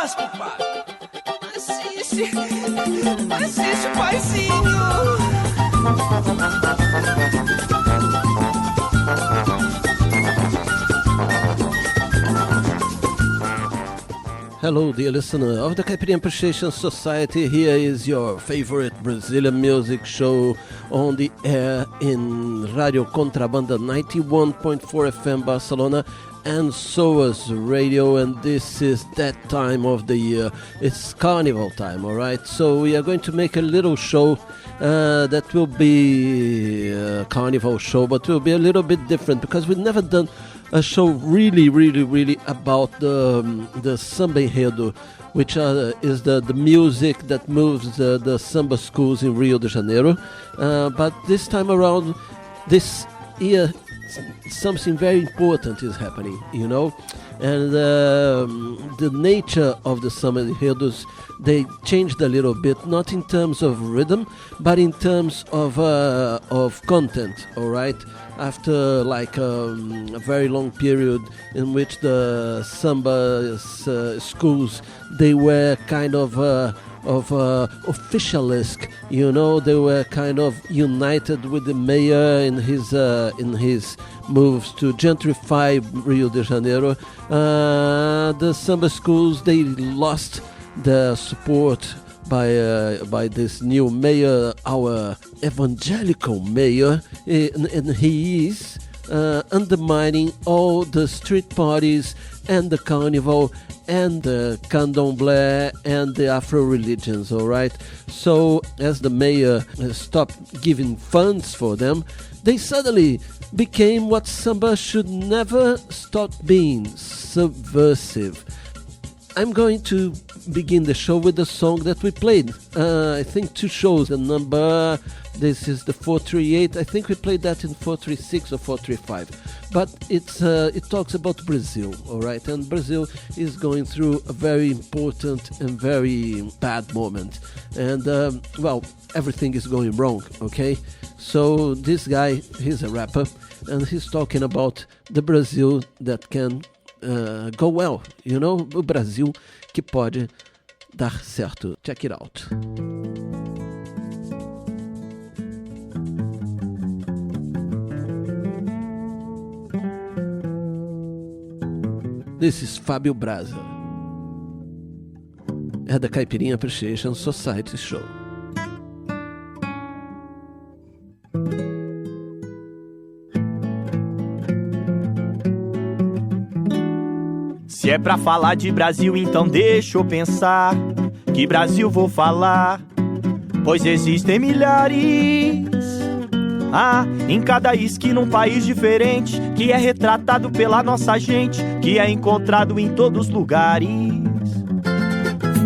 Abraço, papai. Assiste, paizinho. Hello, dear listener of the Caipirinha Appreciation Society. Here is your favorite Brazilian music show on the air in Radio Contrabanda 91.4 FM Barcelona and SOAS Radio, and this is that time of the year. It's carnival time, alright? So we are going to make a little show that will be a carnival show, but will be a little bit different because we've never done a show really about the samba enredo, which is the music that moves the samba schools in Rio de Janeiro. But this time around, this year, something very important is happening, you know, and the nature of the samba enredos, they changed a little bit, not in terms of rhythm, but in terms of content, all right? After like a very long period in which the samba schools, they were kind of officialesque, you know, they were kind of united with the mayor in his moves to gentrify Rio de Janeiro. The samba schools, they lost the support by this new mayor, our evangelical mayor, and he is undermining all the street parties and the carnival and the candomblé and the Afro religions, all right? So as the mayor stopped giving funds for them, they suddenly became what samba should never stop being, subversive. I'm going to begin the show with the song that we played. I think 2 shows. The number, this is the 438. I think we played that in 436 or 435. But it talks about Brazil, all right? And Brazil is going through a very important and very bad moment. And, well, everything is going wrong, okay? So this guy, he's a rapper, and he's talking about the Brazil that can go well, you know, o Brasil que pode dar certo. Check it out. This is Fábio Braza. É da Caipirinha Appreciation Society Show. Se é pra falar de Brasil, então deixa eu pensar. Que Brasil vou falar? Pois existem milhares. Em cada esquina um país diferente, que é retratado pela nossa gente, que é encontrado em todos os lugares.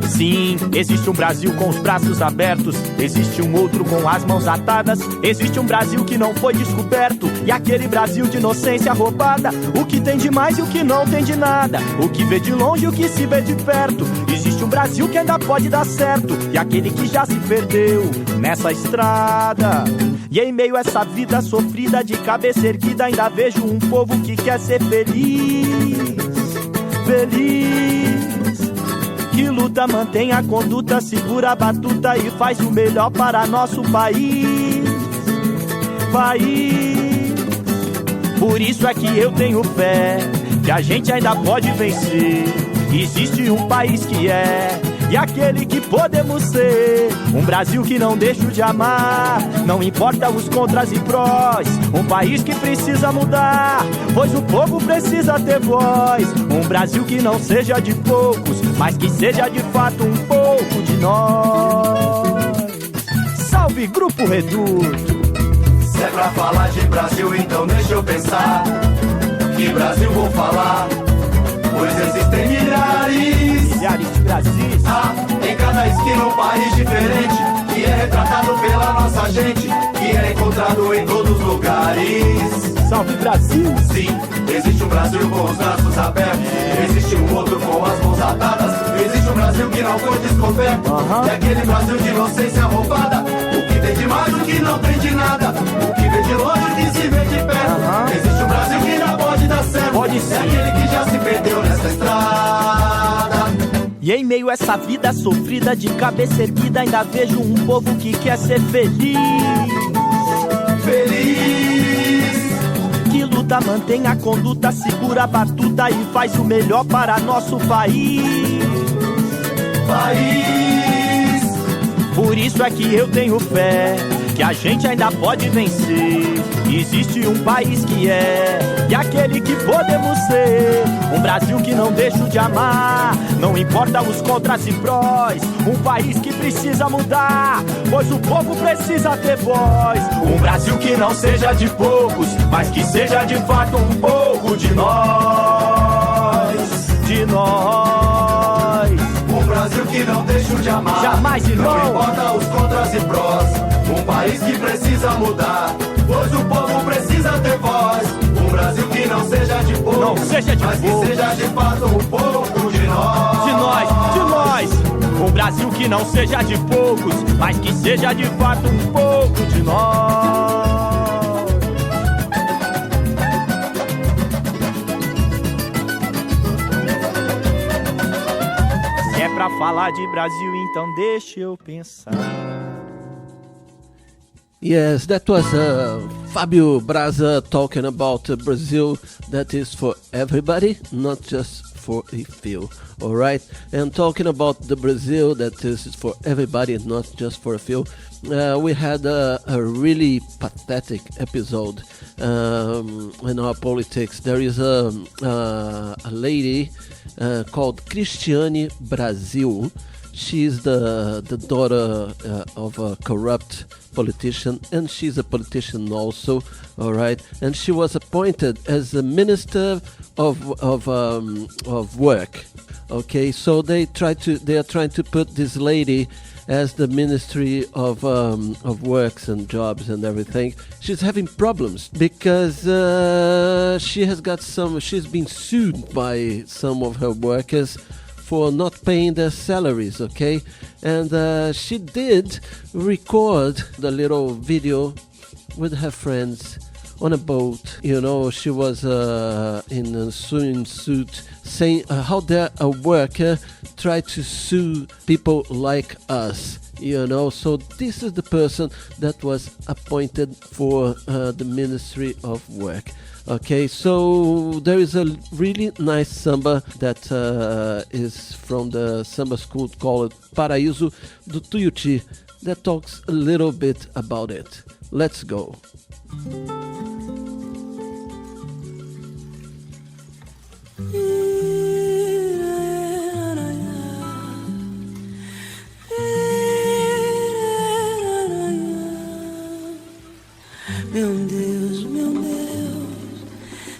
Sim, existe um Brasil com os braços abertos, existe um outro com as mãos atadas, existe um Brasil que não foi descoberto, e aquele Brasil de inocência roubada, o que tem de mais e o que não tem de nada, o que vê de longe e o que se vê de perto. Existe um Brasil que ainda pode dar certo, e aquele que já se perdeu nessa estrada. E em meio a essa vida sofrida, de cabeça erguida, ainda vejo um povo que quer ser feliz, que luta, mantém a conduta, segura a batuta e faz o melhor para nosso país. Por isso é que eu tenho fé que a gente ainda pode vencer. Existe um país que é, e aquele que podemos ser, um Brasil que não deixo de amar, não importa os contras e prós, um país que precisa mudar, pois o povo precisa ter voz, um Brasil que não seja de poucos, mas que seja de fato um pouco de nós. Salve Grupo Reduto! Se é pra falar de Brasil, então deixa eu pensar. Que Brasil vou falar? Pois existem milhares de Brasis. Em cada esquina um país diferente, que é retratado pela nossa gente, que é encontrado em todos os lugares. Salve Brasil! Sim, existe um Brasil com os braços abertos, existe um outro com as mãos atadas, existe um Brasil que não foi descoberto, é aquele Brasil de inocência roubada, o que tem de mais, o que não tem de nada, o que vê de longe, o que se vê de perto. Existe um Brasil que ainda pode dar certo, pode ser. É aquele que já se perdeu nessa estrada. E em Em meio a essa vida sofrida, de cabeça erguida, ainda vejo um povo que quer ser feliz. Feliz. Que luta, mantém a conduta, segura a batuta e faz o melhor para nosso país. País. Por isso é que eu tenho fé que a gente ainda pode vencer. Existe um país que é, e aquele que podemos ser. Um Brasil que não deixo de amar, não importa os contras e prós. Um país que precisa mudar, pois o povo precisa ter voz. Um Brasil que não seja de poucos, mas que seja de fato um pouco de nós. De nós. Um Brasil que não deixo de amar, jamais, irmão. Não importa os contras e prós. Um país que precisa mudar, pois o povo precisa ter voz. Um Brasil que não seja de poucos, não seja de mas poucos, que seja de fato um pouco de nós. De nós, de nós. Um Brasil que não seja de poucos, mas que seja de fato um pouco de nós. Se é pra falar de Brasil, então deixa eu pensar. Yes, that was Fábio Braza talking about Brazil that is for everybody, not just for a few, all right? And talking about the Brazil that is for everybody, not just for a few, we had a really pathetic episode in our politics. There is a lady called Cristiane Brasil. She's the daughter of a corrupt politician, and she's a politician also, all right? And she was appointed as the Minister of Work. Okay, so they are trying to put this lady as the Ministry of Works and Jobs and everything. She's having problems because she's been sued by some of her workers for not paying their salaries, okay? And she did record the little video with her friends on a boat. You know, she was in a swimsuit saying how dare a worker try to sue people like us. You know, so this is the person that was appointed for the Ministry of Work. Okay, so there is a really nice samba that is from the samba school called Paraíso do Tuiuti that talks a little bit about it. Let's go. Meu Deus, meu Deus,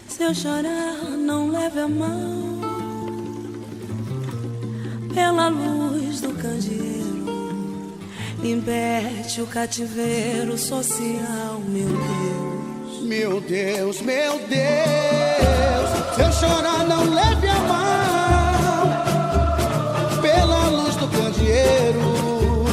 se eu chorar, não leve a mão. Pela luz do candeeiro, liberte o cativeiro social, meu Deus. Meu Deus, meu Deus, se eu chorar, não leve a mão. Pela luz do candeeiro,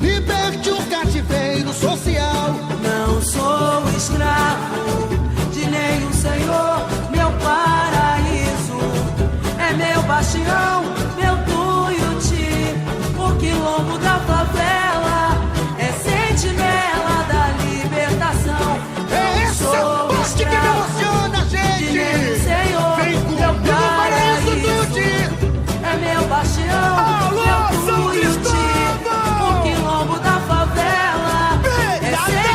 liberte o cativeiro social. Não sou escravo de nenhum senhor, meu paraíso é meu bastião, meu Tuiuti, o quilombo da favela é sentinela da libertação. Não sou que me emociona, gente. de nenhum senhor, Vem meu comigo, paraíso Tuiuti, é meu bastião, alô, meu São Tuiuti, Cristóvão, o quilombo da favela é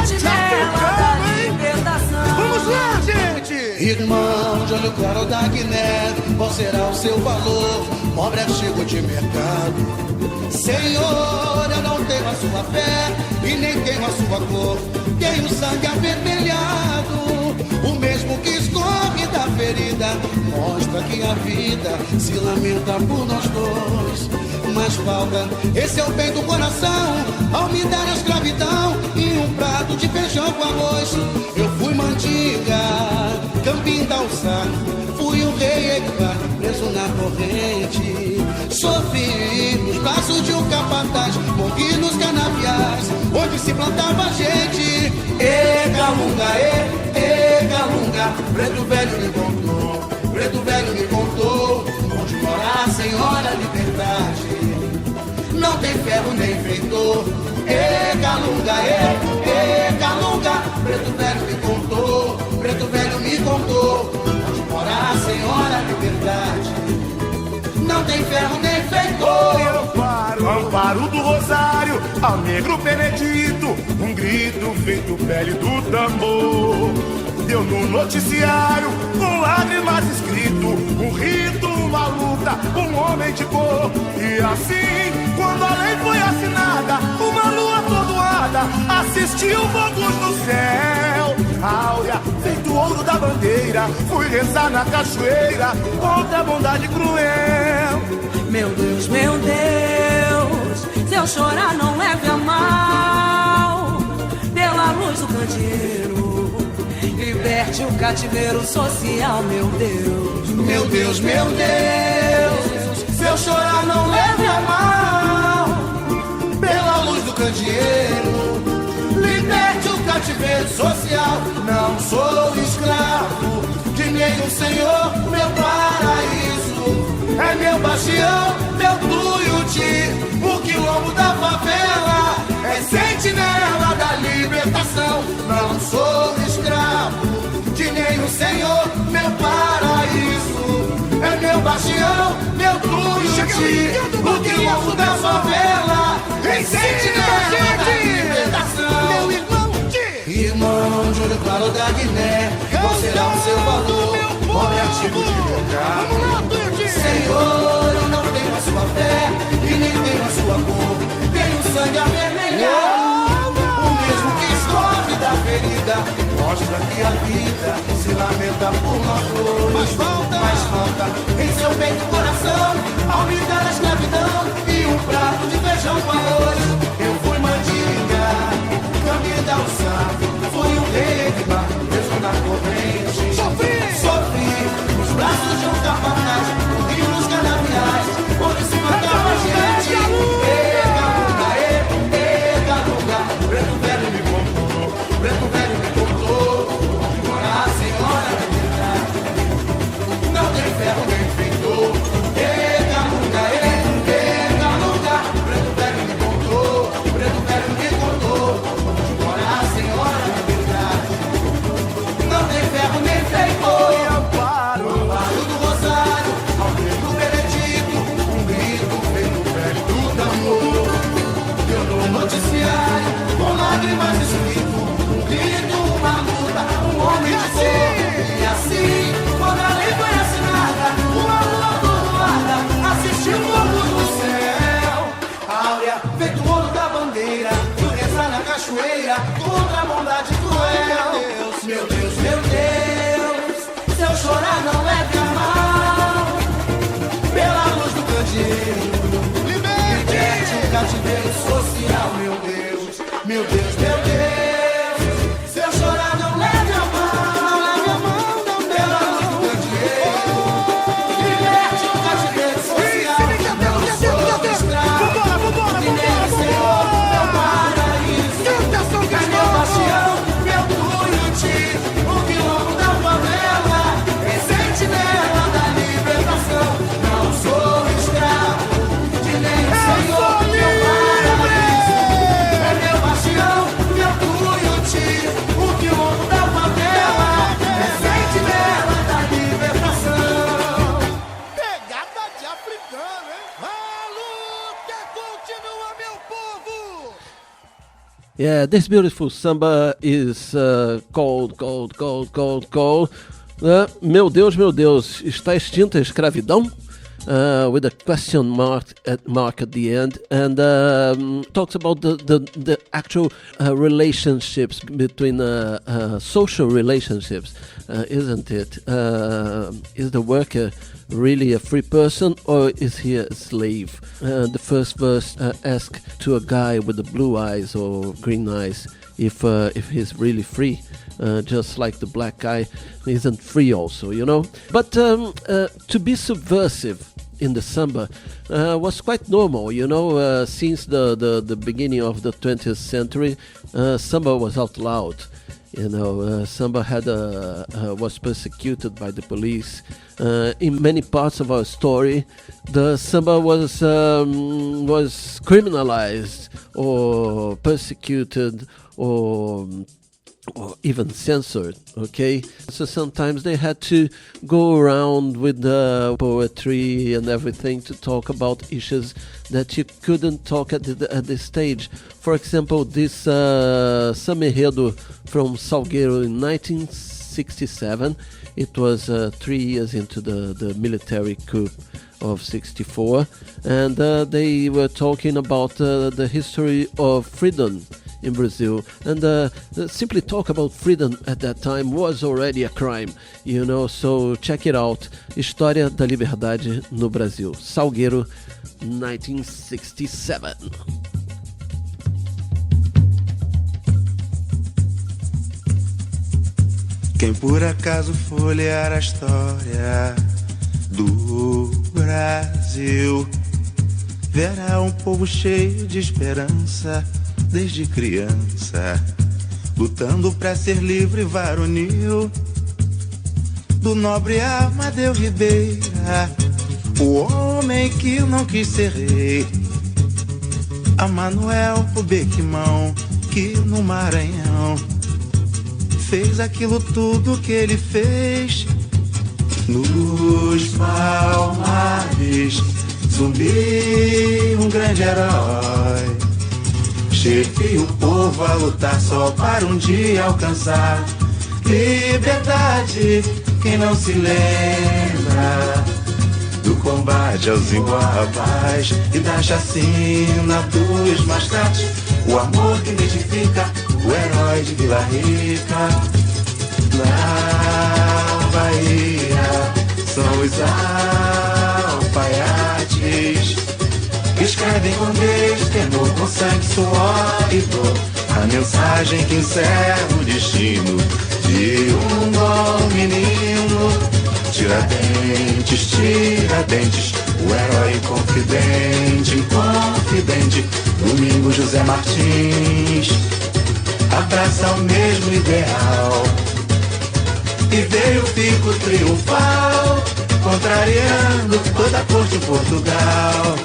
sentinela da libertação. Vamos lá, gente! Irmão de olho claro da Guiné, qual será o seu valor? Pobre é chico de mercado. Senhor, eu não tenho a sua fé e nem tenho a sua cor. Tenho sangue avermelhado, o mesmo que escorre da ferida. Mostra que a vida se lamenta por nós dois. Mas falta, esse é o bem do coração, ao me dar a escravidão e um prato de feijão com arroz. Eu fui mandiga, campim da alçada, fui um rei Eguá, preso na corrente. Sofri nos braços de um capataz, morri nos canaviais, onde se plantava gente. Galunga, Galunga, preto velho me contou, preto velho me contou, onde mora a senhora liberdade. não tem ferro nem feitor. Ê, Calunga, Calunga, preto velho me contou, preto velho me contou, onde mora a senhora liberdade, não tem ferro nem feitor. Amparo do Rosário, ao negro Benedito, um grito feito pele do tambor. Deu no noticiário, com lágrimas escrito, um rito, uma luta, um homem de cor. E assim, quando a lei foi assinada, uma lua atordoada assistiu fogos no céu. Áurea, feito ouro da bandeira, fui rezar na cachoeira contra a bondade cruel. Meu Deus, se eu chorar não leve a mal. Pela luz do candeeiro, liberte o cativeiro social, meu Deus. Meu Deus, se eu chorar não leve a mal. Pela luz do candeeiro, liberte o cativeiro social. Não sou escravo de nenhum senhor, meu paraíso é meu bastião, meu tuiuti, o quilombo da favela é sentinela da libertação. Não sou escravo de nenhum senhor, meu paraíso é meu bastião, meu tuiuti, o quilombo da favela é sentinela da libertação. Irmão Júlio Claro da Guiné, qual será o seu valor? Pobre artigo de mercado. Senhor, eu não tenho a sua fé e nem tenho a sua cor. Tenho sangue avermelhado, o mesmo que escorre da ferida. Mostra que a vida se lamenta por nós dois. Mas falta em seu peito coração, ao me dar a escravidão e um prato de feijão com arroz. Eu fui mandinga, caminho da alçada, fui um rei de barco, preso na corrente. Sofri nos braços de um capataz, no rio dos canaviais, onde se matava a gente. Calunga, preto velho me contou, preto velho me contou, agora a senhora da verdade, não tem ferro nem feitor. Calunga, preto velho me contou, preto velho me contou, agora a senhora da verdade, não tem ferro nem feitor. Amparo do Rosário, ao negro Benedito, um grito feito velho do tambor. Deu no noticiário, com lágrimas escrito, um grito, uma luta, um homem de cor. E assim, quando a lei foi assinada, uma lua atordoada assistiu fogo no céu. Áurea, feito ouro da bandeira, fui rezar na cachoeira contra a bondade cruel. Meu Deus, se eu chorar não leve a mal. Pela luz do candeeiro, liberte o cativeiro social. Meu Deus, se eu chorar não leve a mal. Pela luz do candeeiro, liberte o cativeiro social. Não sou escravo de nenhum senhor, meu paraíso é meu bastião, meu tuiuti, o quilombo da favela é sentinela da libertação. Não sou escravo de nenhum senhor, meu paraíso é meu bastião, meu tuiuti, o quilombo da favela é sentinela da libertação. Pegada de africano, hein? A luta continua, meu povo! Yeah, this beautiful samba is called. Meu Deus, está extinta a escravidão? With a question mark at the end, and talks about the actual relationships between social relationships, isn't it? Is the worker really a free person, or is he a slave? The first verse asks to a guy with the blue eyes or green eyes if he's really free. Just like the black guy isn't free also, you know. But to be subversive in the samba was quite normal, you know. Since the beginning of the 20th century, samba was out loud. Samba was persecuted by the police. In many parts of our story, the samba was criminalized or persecuted or even censored, okay? So sometimes they had to go around with the poetry and everything to talk about issues that you couldn't talk at this stage. For example, this Samba Enredo from Salgueiro in 1967, it was 3 years into the military coup of 64, and they were talking about the history of freedom in Brazil, and simply talk about freedom at that time was already a crime, so check it out. História da Liberdade no Brasil, Salgueiro, 1967. Quem por acaso folhear a história do Brasil verá um povo cheio de esperança desde criança, lutando pra ser livre e varonil. Do nobre Amadeu Ribeira, o homem que não quis ser rei, a Manuel o Bequimão, que no Maranhão fez aquilo tudo que ele fez. Nos Palmares, Zumbi, um grande herói, chefia o povo a lutar só para um dia alcançar liberdade. Quem não se lembra do combate aos iguais e da chacina dos mascates, o amor que identifica o herói de Vila Rica. Na Bahia são os alfaiates que escrevem com destemor, com sangue, suor e dor, a mensagem que encerra o destino de um bom menino. Tiradentes, Tiradentes, o herói confidente, inconfidente, Domingo José Martins, abraça o mesmo ideal e veio o pico triunfal, contrariando toda a corte em Portugal.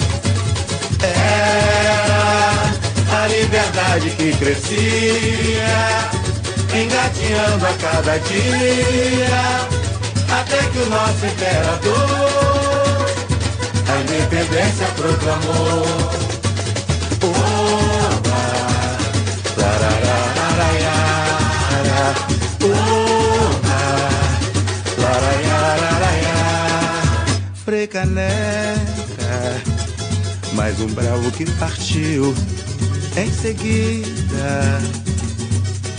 Era a liberdade que crescia, engatinhando a cada dia, até que o nosso imperador a independência proclamou. Oba, lararararaiara, oba, lararararaiara. Frei Caneca, mais um bravo que partiu. Em seguida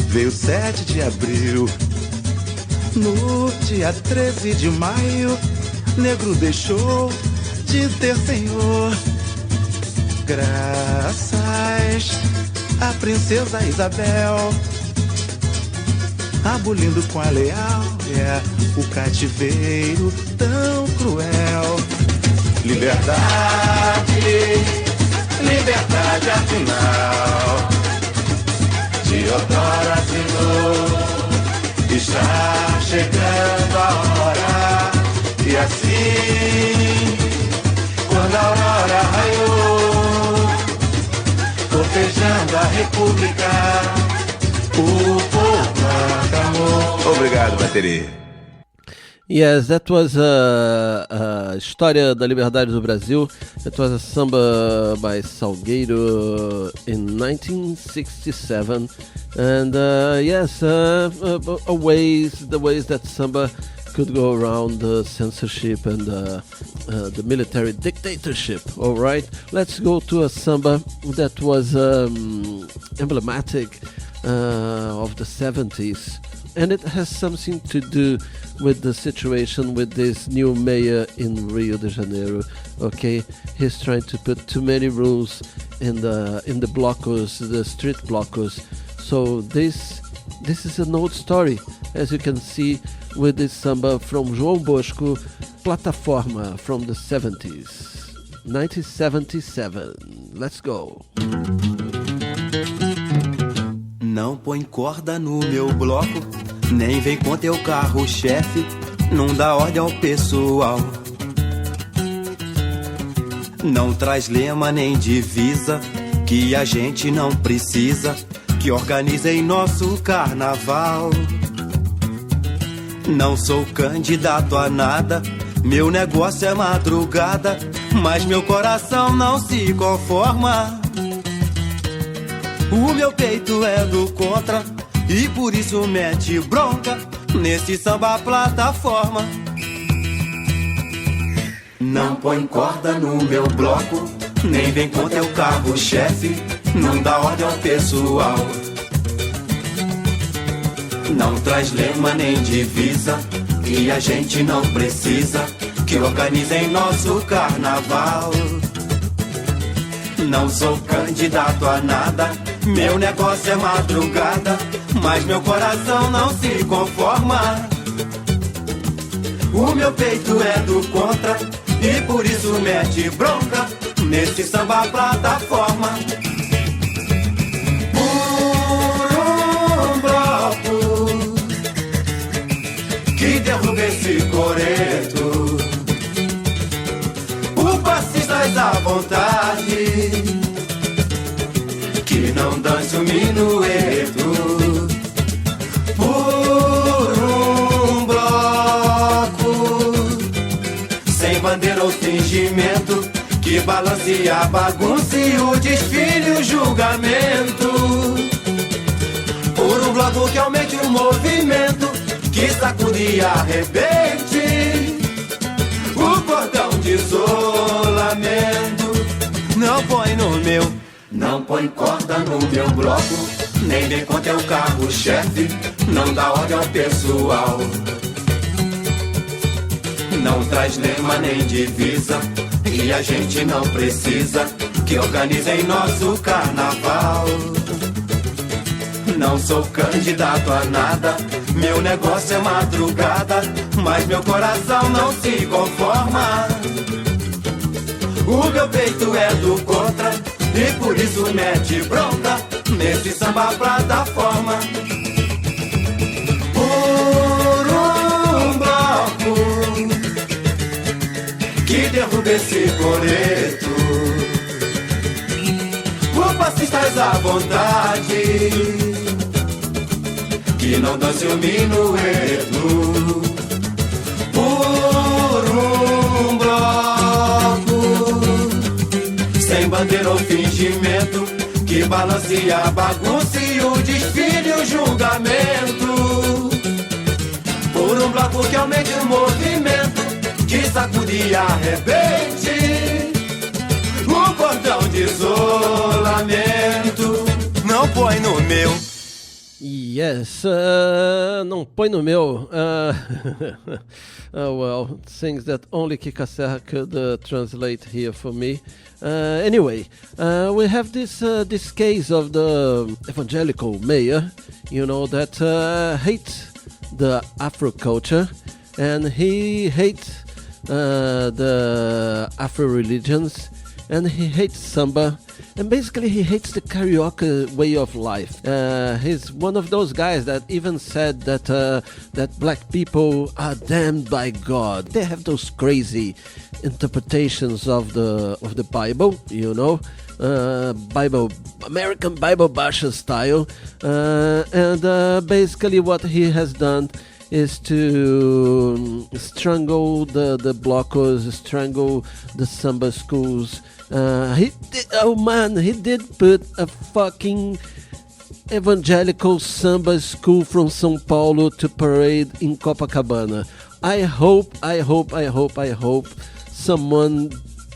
veio 7 de abril. No dia 13 de maio, negro deixou de ter senhor, graças à princesa Isabel, abolindo com a lealha o cativeiro tão cruel. Liberdade, liberdade afinal, Deodoro assinou. Está chegando a hora, e assim, quando a aurora raiou, cortejando a república, o povo aclamou. Obrigado, bateria. Yes, that was a História da Liberdade do Brasil. It was a samba by Salgueiro in 1967, and the ways that samba could go around the censorship and the military dictatorship. All right, let's go to a samba that was emblematic of the 70s. And it has something to do with the situation with this new mayor in Rio de Janeiro. Okay, he's trying to put too many rules in the blocos, the street blocos. So this is an old story, as you can see with this samba from João Bosco, Plataforma, from the 70s, 1977. Let's go. Não põe corda no meu bloco, nem vem com teu carro-chefe, não dá ordem ao pessoal. Não traz lema nem divisa, que a gente não precisa, que organizem nosso carnaval. Não sou candidato a nada, meu negócio é madrugada, mas meu coração não se conforma. O meu peito é do contra e por isso mete bronca nesse samba plataforma. Não põe corda no meu bloco, nem vem com teu carro-chefe, não dá ordem ao pessoal. Não traz lema nem divisa, que a gente não precisa, que organizem nosso carnaval. Não sou candidato a nada, meu negócio é madrugada, mas meu coração não se conforma. O meu peito é do contra e por isso mete bronca nesse samba plataforma. Por um bloco que derruba esse coreto, o passistas à vontade, que não dance o minueto. Por um bloco sem bandeira ou fingimento, que balance a bagunça e o desfile, o julgamento. Por um bloco que aumente o movimento, que sacude e arrebente o cordão de isolamento. Não põe no meu, não põe corda no meu bloco, nem vem com teu carro-chefe, não dá ordem ao pessoal. Não traz lema nem divisa, e a gente não precisa, que organizem nosso carnaval. Não sou candidato a nada, meu negócio é madrugada, mas meu coração não se conforma. O meu peito é do contra e por isso mete bronca nesse samba plataforma. Por um bloco que derruba esse coreto, o passistas à vontade, que não dance o minueto. Por um bloco sem bandeira ou fingimento, que balance a bagunça e o desfile, o julgamento. Por um bloco que aumente o movimento, que sacude e arrebente o cordão de isolamento. Não põe no meu. Yes, não põe no meu. Oh well, things that only Kika Serra could translate here for me. Anyway, we have this case of the evangelical mayor, you know, that hates the Afro culture, and he hates the Afro religions, and he hates samba. And basically he hates the carioca way of life. He's one of those guys that even said that that black people are damned by God. They have those crazy interpretations of the Bible, you know, Bible, American Bible Basha style. And basically what he has done is to strangle the blocos, strangle the samba schools. He did put a fucking evangelical samba school from São Paulo to parade in Copacabana. I hope someone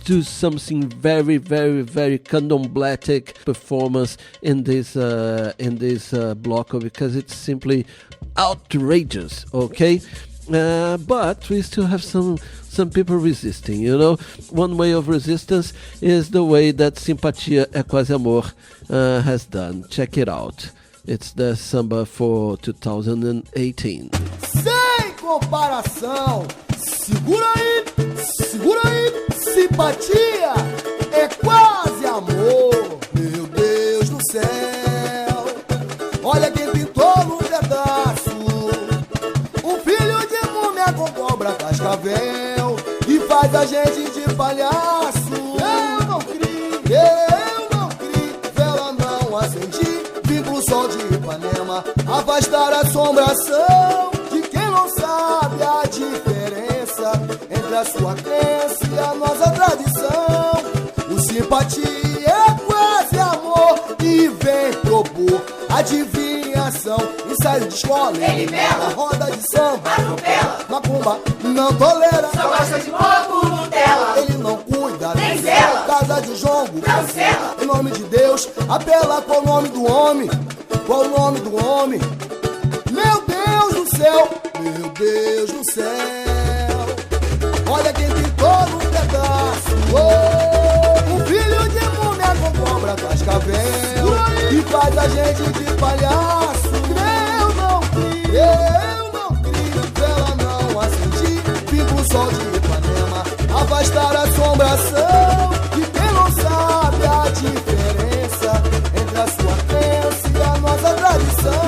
do something very, very, very candomblé performance in this block, because it's simply outrageous, okay? But we still have some people resisting, you know. One way of resistance is the way that Simpatia é Quase Amor has done. Check it out. It's the samba for 2018. Sem comparação. Segura aí, simpatia é quase amor. Meu Deus do céu. Olha cascavel e faz a gente de palhaço. Eu não crio, vela não acendi, vim pro sol de Ipanema afastar a assombração de quem não sabe a diferença entre a sua crença e a nossa tradição. O simpatia é quase amor e vem propor adivinhação, ensaio de escola, a roda de samba, atropela, macumba não tolera, só gosta de pouco Nutella. Ele não cuida, nem zela, casa de jongo, cancela. Em nome de Deus, apela qual o nome do homem, qual o nome do homem. Meu Deus do céu, meu Deus do céu, olha quem pintou no pedaço. Oh, o filho de mulher com cobra cascavel e faz a gente de palhaço. Eu não crio, vela não acendi, vim pro sol de Ipanema afastar a assombração de quem não sabe a diferença entre a sua crença e a nossa tradição.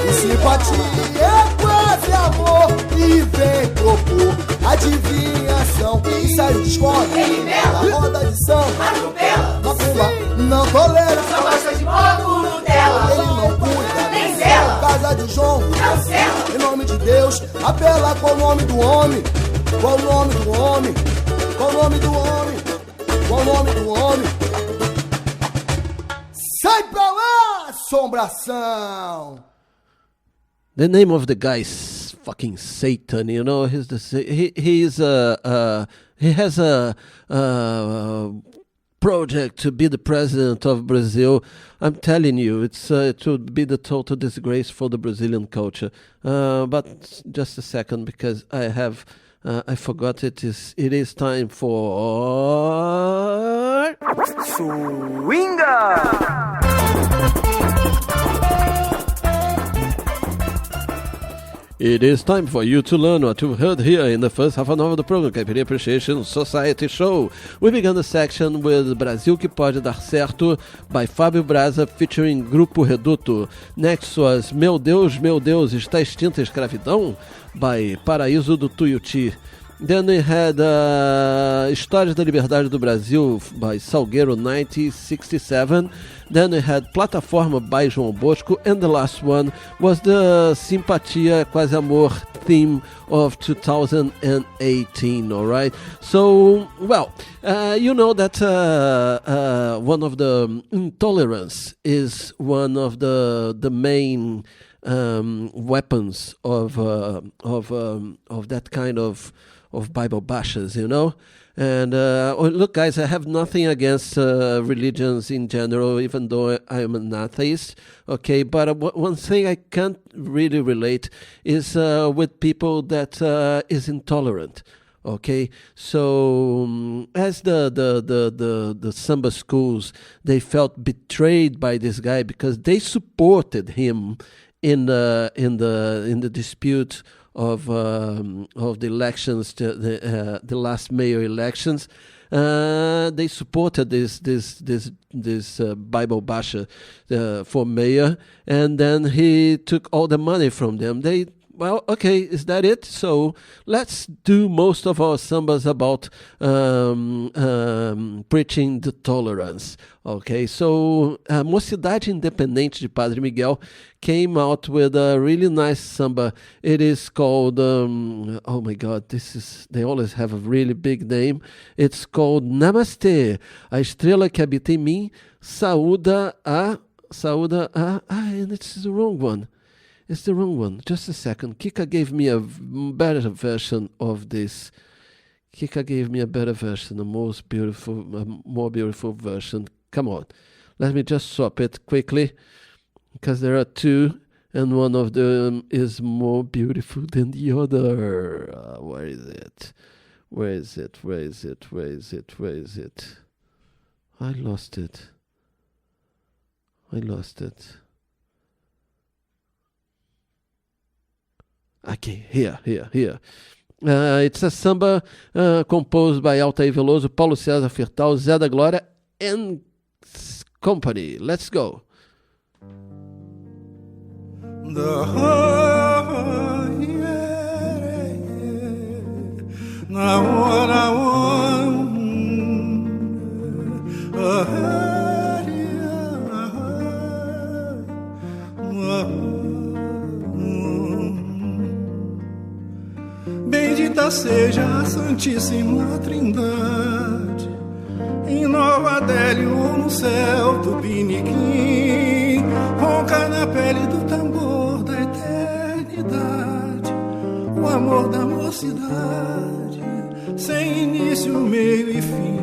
E simpatia é quase amor e vem propor adivinhação, ensaio de escola, a roda de samba, atropela, macumba não tolera, só gosta de pouco Nutella. Ele não cuida, nem zela, casa de jongo, cancela. Em nome de Deus, apela qual o nome do homem, qual o nome do homem, qual o nome do homem, qual o nome do homem. Sai pra lá, assombração! The name of the guy is fucking Satan. You know, he has a project to be the president of Brazil. I'm telling you, it would be the total disgrace for the Brazilian culture. But just a second, because I forgot it is time for Swinga! It is time for you to learn what you heard here in the first half an hour of the program, Caipira Appreciation Society Show. We began the section with Brasil Que Pode Dar Certo by Fábio Braza featuring Grupo Reduto. Next was Meu Deus, Está Extinta a Escravidão by Paraíso do Tuiuti. Then we had Histórias da Liberdade do Brasil by Salgueiro 1967. Then we had Plataforma by João Bosco. And the last one was the Simpatia Quase Amor theme of 2018, alright? So, well, you know that one of the intolerance is one of the main weapons of that kind of Bible bashers, you know. And look, guys, I have nothing against religions in general, even though I am an atheist. Okay, but one thing I can't really relate is with people that is intolerant. Okay, so as the samba schools, they felt betrayed by this guy because they supported him in the dispute of the elections, the last mayor elections. They supported this Bible basher for mayor, and then he took all the money from them. Well, okay, is that it? So let's do most of our sambas about preaching the tolerance. Okay, so Mocidade Independente de Padre Miguel came out with a really nice samba. It is called, oh my God, they always have a really big name. It's called Namastê, a estrela que habita em mim, saúda a, and it's the wrong one. It's the wrong one. Just a second. Kika gave me a better version of this. Kika gave me a better version, a more beautiful version. Come on. Let me just swap it quickly, because there are two, and one of them is more beautiful than the other. Where is it? Where is it? Where is it? Where is it? Where is it? I lost it. Okay, here. It's a samba composed by Altair Veloso, Paulo César Firtal, Zé da Glória, and company. Let's go. na hora bendita seja a Santíssima Trindade, em Nova Delhi ou no céu do Piniquim, ronca na pele do tambor da eternidade, o amor da mocidade, sem início, meio e fim.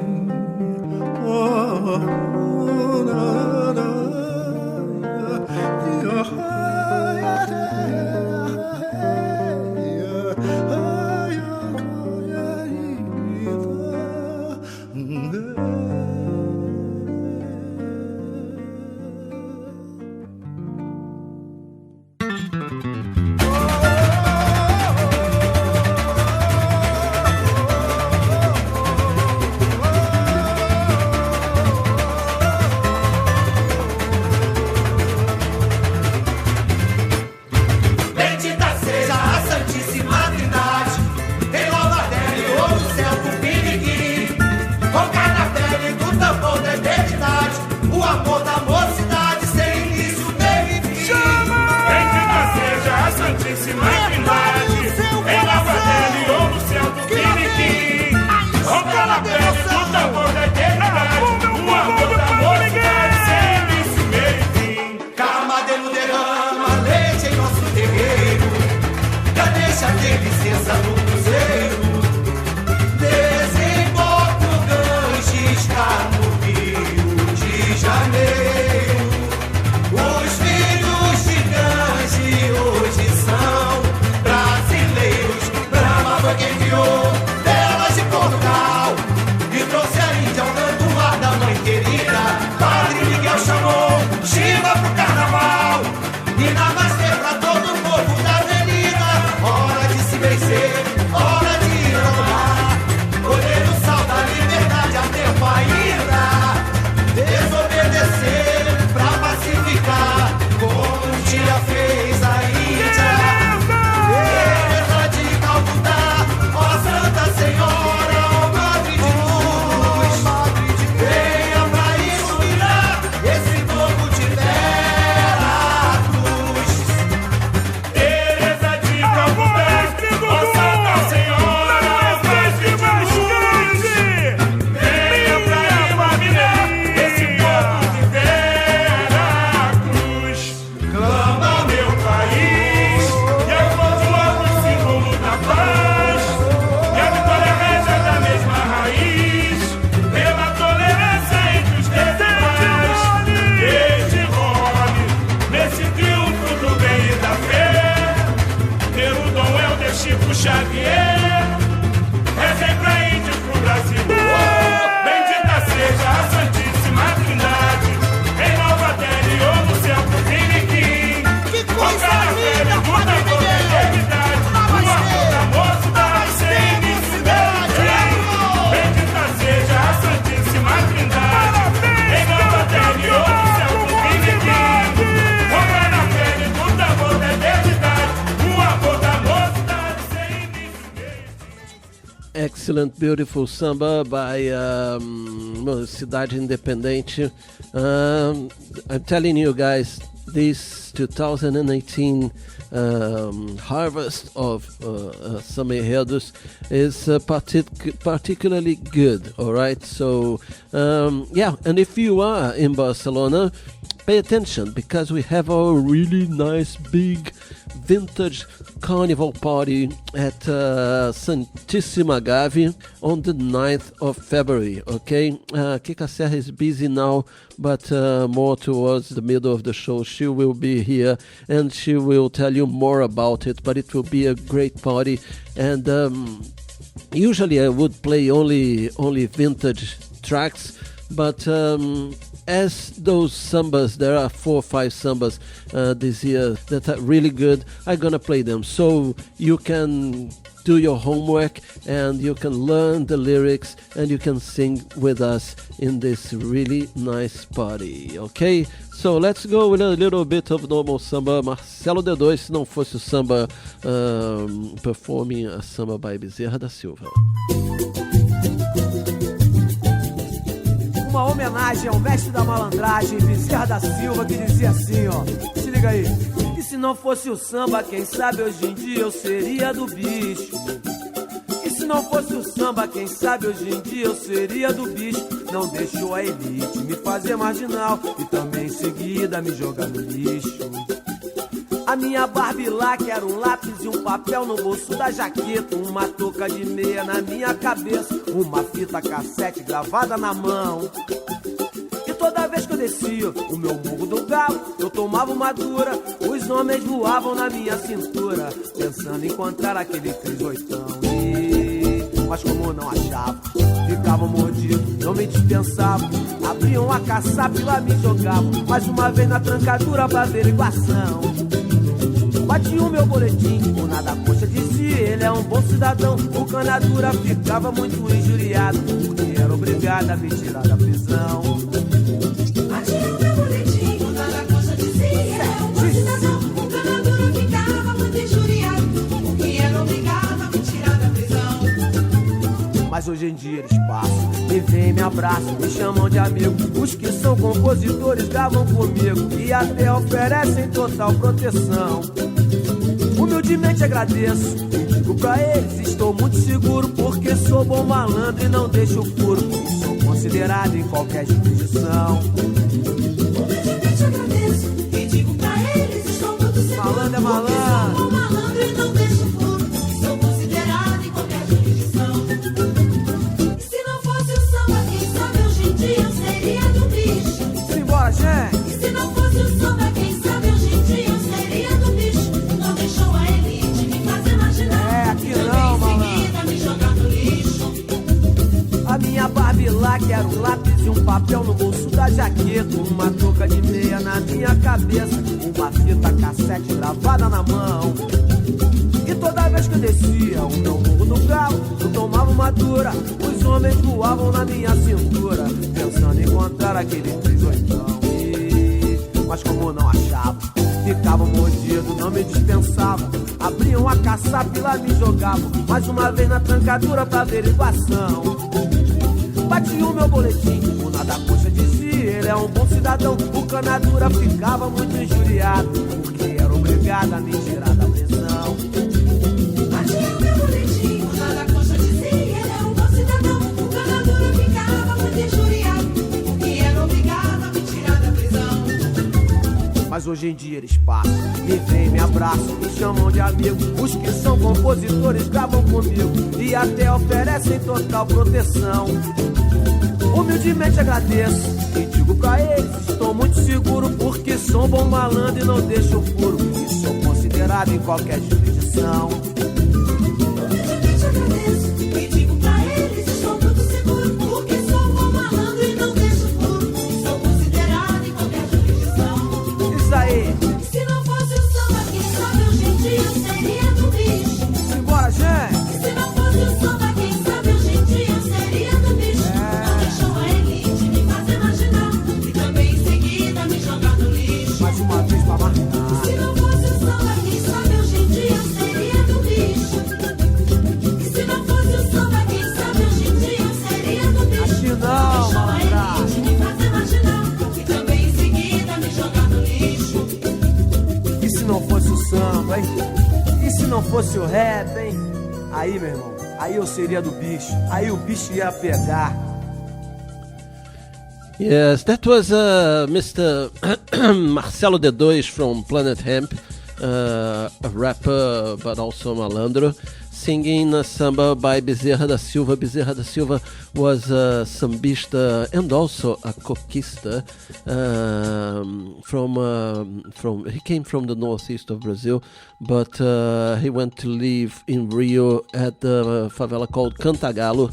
Excellent, beautiful samba by Cidade Independente. I'm telling you guys, this 2018 harvest of Samba Enredos is particularly good, all right? So, yeah, and if you are in Barcelona, pay attention, because we have a really nice big vintage carnival party at Santíssima Gávea on the 9th of February, okay? Kika Serra is busy now, but more towards the middle of the show she will be here and she will tell you more about it, but it will be a great party. And usually I would play only vintage tracks, but as those sambas, there are 4 or 5 sambas this year that are really good, I'm gonna play them so you can do your homework and you can learn the lyrics and you can sing with us in this really nice party, okay? So let's go with a little bit of normal samba. Marcelo D2, se não fosse o samba, performing a samba by Bezerra da Silva. homenagem ao mestre da malandragem, Bezerra da Silva, que dizia assim, ó. Se liga aí. E se não fosse o samba, quem sabe hoje em dia eu seria do bicho. E se não fosse o samba, quem sabe hoje em dia eu seria do bicho. Não deixou a elite me fazer marginal e também em seguida me jogar no lixo. A minha Barbie lá, que era um lápis e um papel no bolso da jaqueta, uma touca de meia na minha cabeça, uma fita cassete gravada na mão. E toda vez que eu descia o meu morro do galo, eu tomava uma dura, os homens voavam na minha cintura, pensando em encontrar aquele 38. Mas como eu não achava, ficavam mordidos, não me dispensavam, abriam a caçapa e lá me jogavam, mais uma vez na trancadura pra averiguação. Bati o meu boletim, o nada coxa dizia, ele é um bom cidadão. O canadura ficava muito injuriado, porque era obrigado a me tirar da prisão. Bati o meu boletim, o nada coxa dizia, ele é um bom cidadão. O canadura ficava muito injuriado, porque era obrigado a me tirar da prisão. Mas hoje em dia eles passam, me vêm, me abraçam, me chamam de amigo. Os que são compositores gravam comigo e até oferecem total proteção. Humildemente agradeço e digo pra eles, estou muito seguro, porque sou bom malandro e não deixo furo, e sou considerado em qualquer jurisdição. Humildemente agradeço e digo pra eles, estou muito seguro, malandro é malandro, porque sou bom malandro e não deixo furo, e sou considerado em qualquer jurisdição. E se não fosse o samba, quem sabe hoje em dia eu seria do bicho. Simbora, gente! E se não fosse o samba, quem sabe hoje em dia eu seria do bicho. Não deixou a elite me fazer marginal, aqui não, malandro, me jogar no lixo. A minha Barbie lá, que era um lápis e um papel no bolso da jaqueta, uma touca de meia na minha cabeça, uma fita cassete gravada na mão. E toda vez que eu descia o meu morro do galo, eu tomava uma dura, os homens voavam na minha cintura, pensando em encontrar aquele 38. Mas como eu não achava, ficavam mordidos, não me dispensavam, abriam a caçapa e lá me jogavam, mais uma vez na trancadura pra averiguação. Bati o meu boletim, o nada coxa dizia, ele é um bom cidadão. O canadura ficava muito injuriado, porque era obrigado a me tirar da prisão. Bati o meu boletim, o nada coxa dizia, ele é um bom cidadão. O canadura ficava muito injuriado, porque era obrigado a me tirar da prisão. Mas hoje em dia eles passam, me vêm, me abraçam, me chamam de amigo. Os que são compositores gravam comigo e até oferecem total proteção. Humildemente agradeço e digo pra eles, estou muito seguro, porque sou um bom malandro e não deixo furo, e sou considerado em qualquer jurisdição. Humildemente agradeço e digo pra eles, estou muito seguro, porque sou um bom malandro e não deixo furo, e sou considerado em qualquer jurisdição. Isso aí! E se não fosse o samba, quem sabe hoje em dia eu seria do bicho. Simbora, gente! E se não fosse o samba, quem sabe hoje em dia eu seria do bicho. Não deixou a elite me fazer marginal e também em seguida me jogar no lixo. Mais uma vez pra marcar. E se não fosse o samba, quem sabe hoje em dia eu seria do bicho. E se não fosse o samba, quem sabe hoje em dia eu seria do bicho. Aqui não, deixou a elite me fazer marginal e também em seguida me jogar no lixo. E se não fosse o samba, hein? E se não fosse o rap, hein? Aí, meu irmão, aí eu seria do bicho. Aí o bicho ia pegar. Yes, that was Mr. Marcelo D2 from Planet Hemp, a rapper but also malandro, singing a samba by Bezerra da Silva. Bezerra da Silva was a sambista and also a coquista. He came from the northeast of Brazil, but he went to live in Rio at the favela called Cantagalo,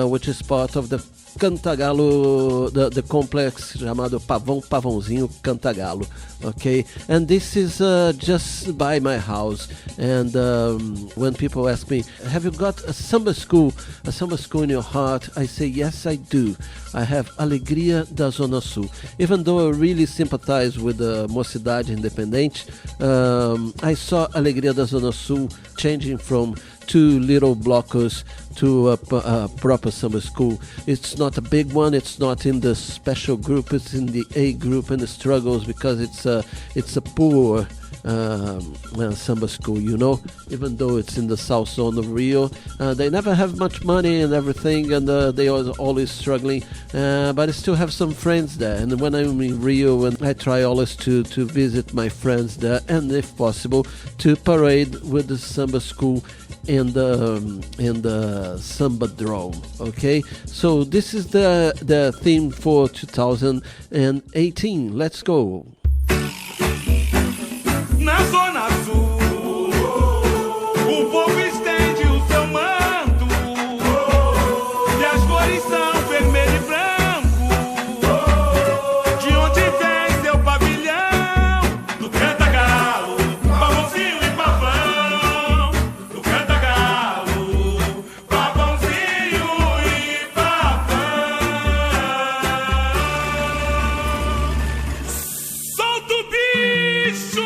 which is part of the Cantagalo, the complex chamado Pavãozinho Cantagalo, okay? And this is just by my house. And when people ask me, have you got a samba school in your heart? I say, yes, I do. I have Alegria da Zona Sul. Even though I really sympathize with the Mocidade Independente, I saw Alegria da Zona Sul changing from 2 little blockers to a proper samba school. It's not a big one, it's not in the special group, it's in the A group, and it struggles because it's a poor samba school, you know, even though it's in the south zone of Rio. They never have much money and everything, and they are always struggling, but I still have some friends there, and when I'm in Rio, and I try always to visit my friends there, and if possible to parade with the samba school in the Samba Drome. Okay, so this is the theme for 2018. Let's go. Na Zona Sul, o povo estende o seu manto, e as cores são vermelho e branco. De onde vem seu pavilhão? Do canta-galo, pavãozinho e pavão. Do canta-galo, pavãozinho e pavão. Solta o bicho!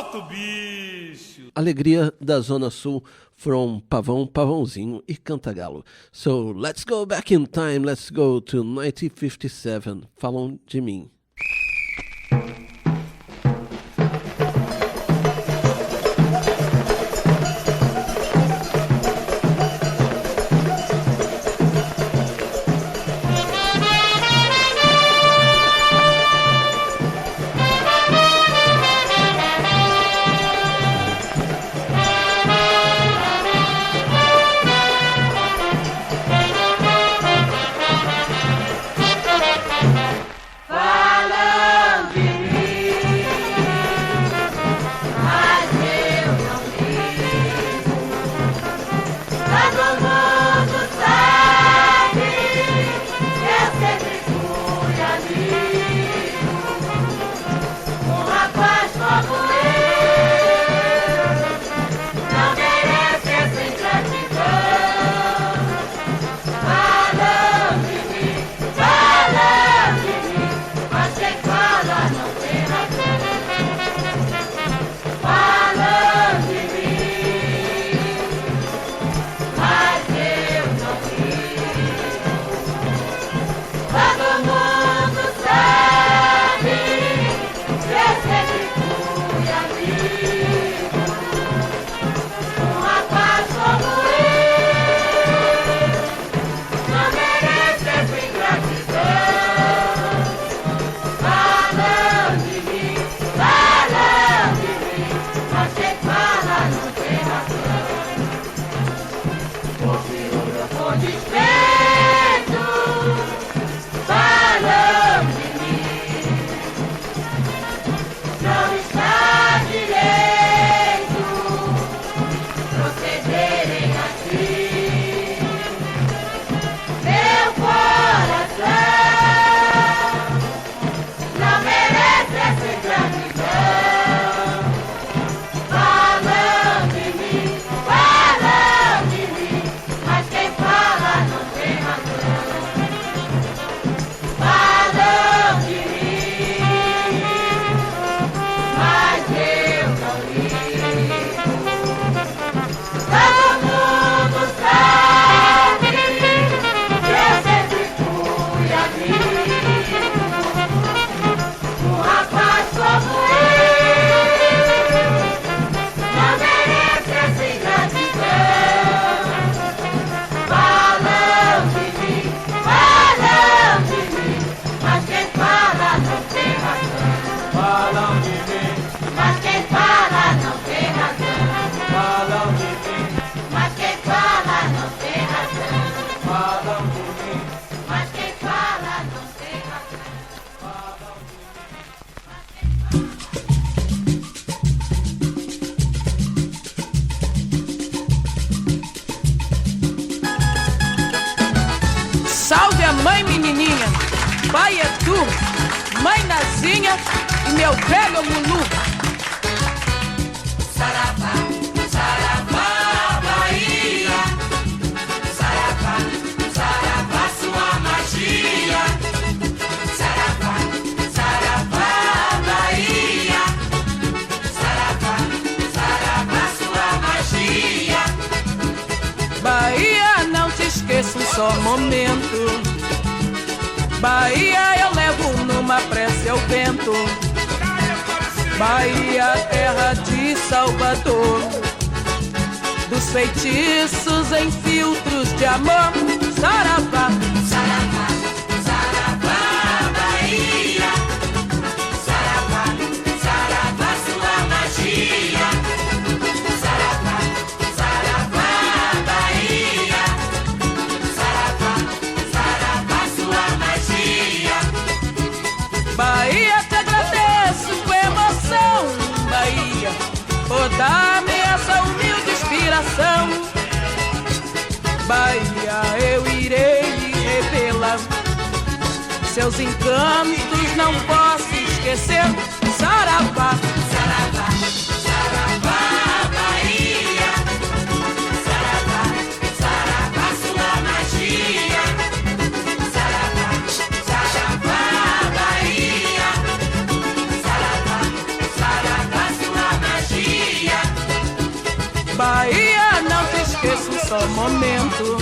solto, bicho. Alegria da Zona Sul from Pavão, Pavãozinho e Cantagalo. So, let's go back in time, let's go to 1957. Falam de mim. Salve a mãe menininha, pai é tu, mãe Nazinha e meu velho Lulu. Saravá, saravá, Bahia. Saravá, saravá, sua magia. Saravá, saravá, Bahia. Saravá, saravá, sua magia. Bahia, não te esqueça um só momento. Bahia, eu levo numa prece ao vento. Bahia, terra de Salvador, dos feitiços em filtros de amor. Saravá, saravá, saravá, Bahia. Saravá, saravá, sua magia. Saravá, saravá, Bahia. Saravá, saravá, sua magia. Bahia, te agradeço com emoção, Bahia, por dar-me essa humilde inspiração. Bahia, eu irei lhe revelar seus encantos, não posso esquecer. Saravá, saravá, saravá, Bahia. Saravá, saravá, sua magia. Saravá, saravá, Bahia. Saravá, saravá, sua magia. momento.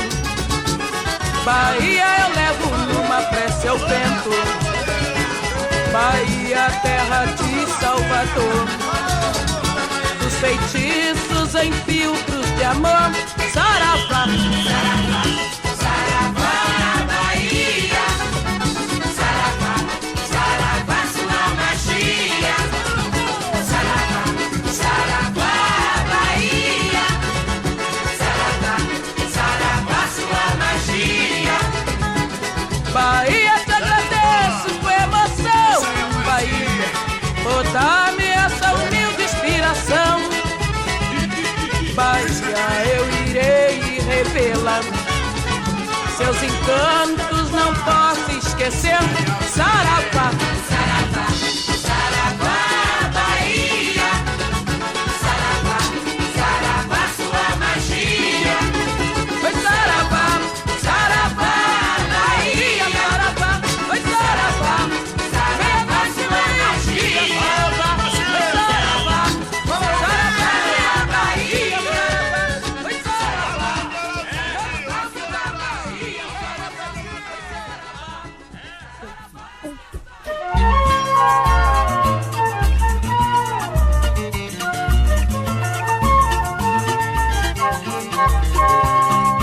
Bahia eu levo numa prece ao vento. Bahia, terra de Salvador. Dos feitiços em filtros de amor. Saravá, saravá, saravá, Bahia. Saravá, saravá, sua magia. Saravá, saravá, Bahia. Saravá, saravá, sua magia. Bahia, te agradeço com emoção. Bahia, por dar-me essa humilde inspiração. Bahia, eu irei revelar seus encantos, não posso esquecer. Saravá, saravá, saravá, Bahia. Saravá, saravá, sua magia. Oi, saravá, saravá, Bahia. Saravá, oi, saravá, saravá, sua magia. Saravá, oi, saravá, saravá, Bahia. Oi, saravá, saravá, sua magia.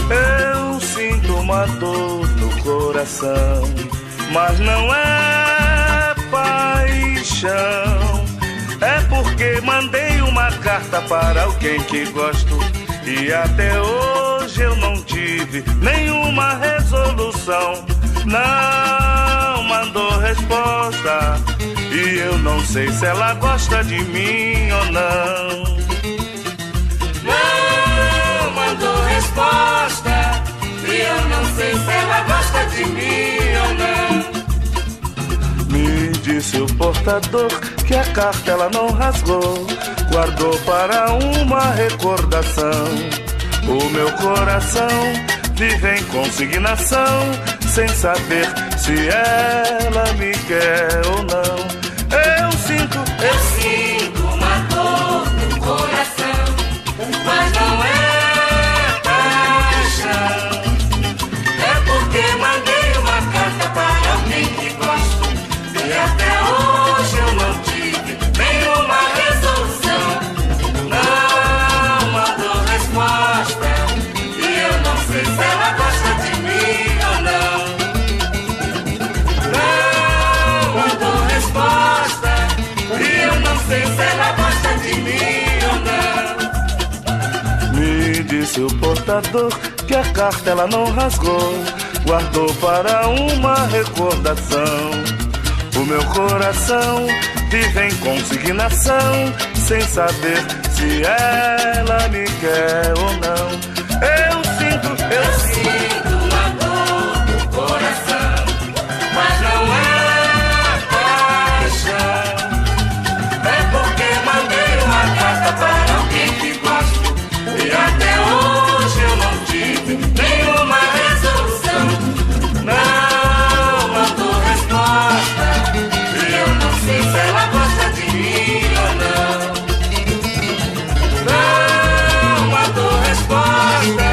Eu sinto uma dor no coração, mas não é paixão. É porque mandei uma carta para alguém que gosto e até hoje eu não tive nenhuma resolução. Não mandou resposta e eu não sei se ela gosta de mim ou não. Não mandou resposta e eu não sei se ela gosta de mim ou não. Me disse o portador que a carta ela não rasgou, guardou para uma recordação. O meu coração vive em consignação, sem saber se ela me quer ou não. Eu sinto uma dor no coração, mas não é paixão. É porque mandei uma carta para alguém que gosto e até hoje eu não tive nenhuma resolução. Não mandou resposta e eu não sei se ela gosta de mim ou não. Não mandou resposta e eu não sei se ela gosta de mim ou não. Me disse o portador que a carta ela não rasgou, guardou para uma recordação. O meu coração vive em consignação, sem saber se ela me quer ou não. Eu sinto uma dor no coração, mas não é paixão. É porque mandei uma carta para alguém que gosto e até hoje eu não tive nenhuma resolução. Não mandou resposta e eu não sei se ela gosta de mim ou não. Não mandou resposta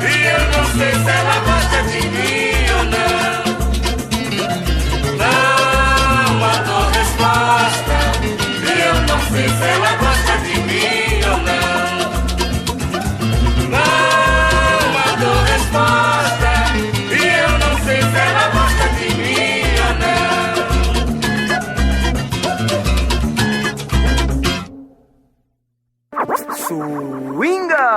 e eu não sei se ela gosta de mim ou não. Não mandou resposta e eu não sei se ela gosta de mim ou não. Não mandou resposta e eu não sei se ela gosta de mim ou não. Swinga!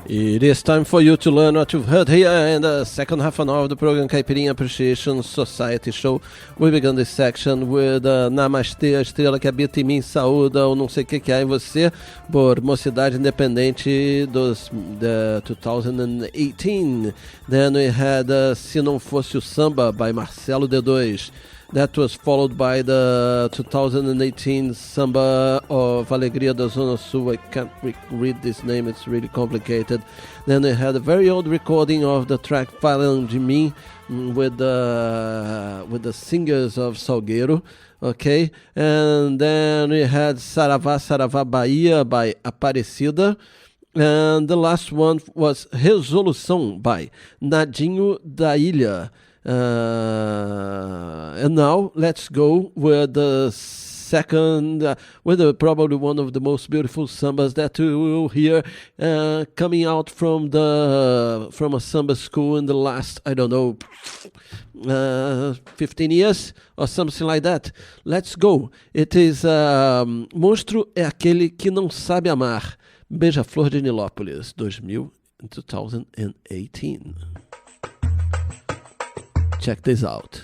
It is time for you to learn what you've heard here in the second half an hour of the program Caipirinha Appreciation Society Show. We began this section with Namastê, a estrela que habita em mim, saúda ou não sei o que há em você, por Mocidade Independente dos 2018. Then we had Se Não Fosse o Samba by Marcelo D2. That was followed by the 2018 Samba of Alegria da Zona Sul. I can't read this name, it's really complicated. Then we had a very old recording of the track Falam de Mim with the singers of Salgueiro. Okay, and then we had Saravá, Saravá Bahia by Aparecida. And the last one was Resolução by Nadinho da Ilha. And now let's go with the second, with probably one of the most beautiful sambas that you will hear coming out from a samba school in the last, 15 years or something like that. Let's go. It is Monstro é aquele que não sabe amar. Beija-Flor de Nilópolis, 2018. Check this out.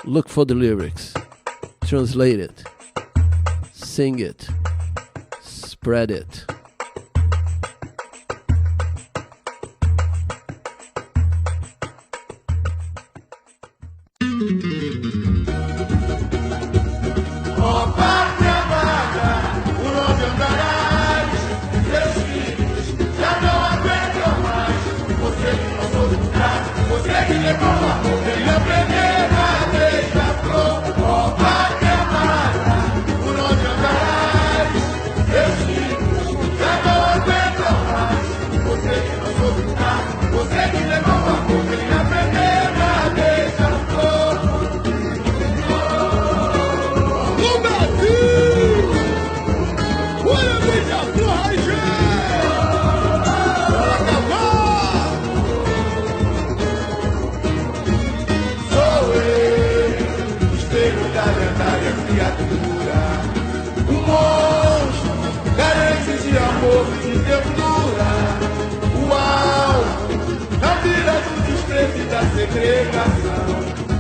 Look for the lyrics. Translate it. Sing it. Spread it.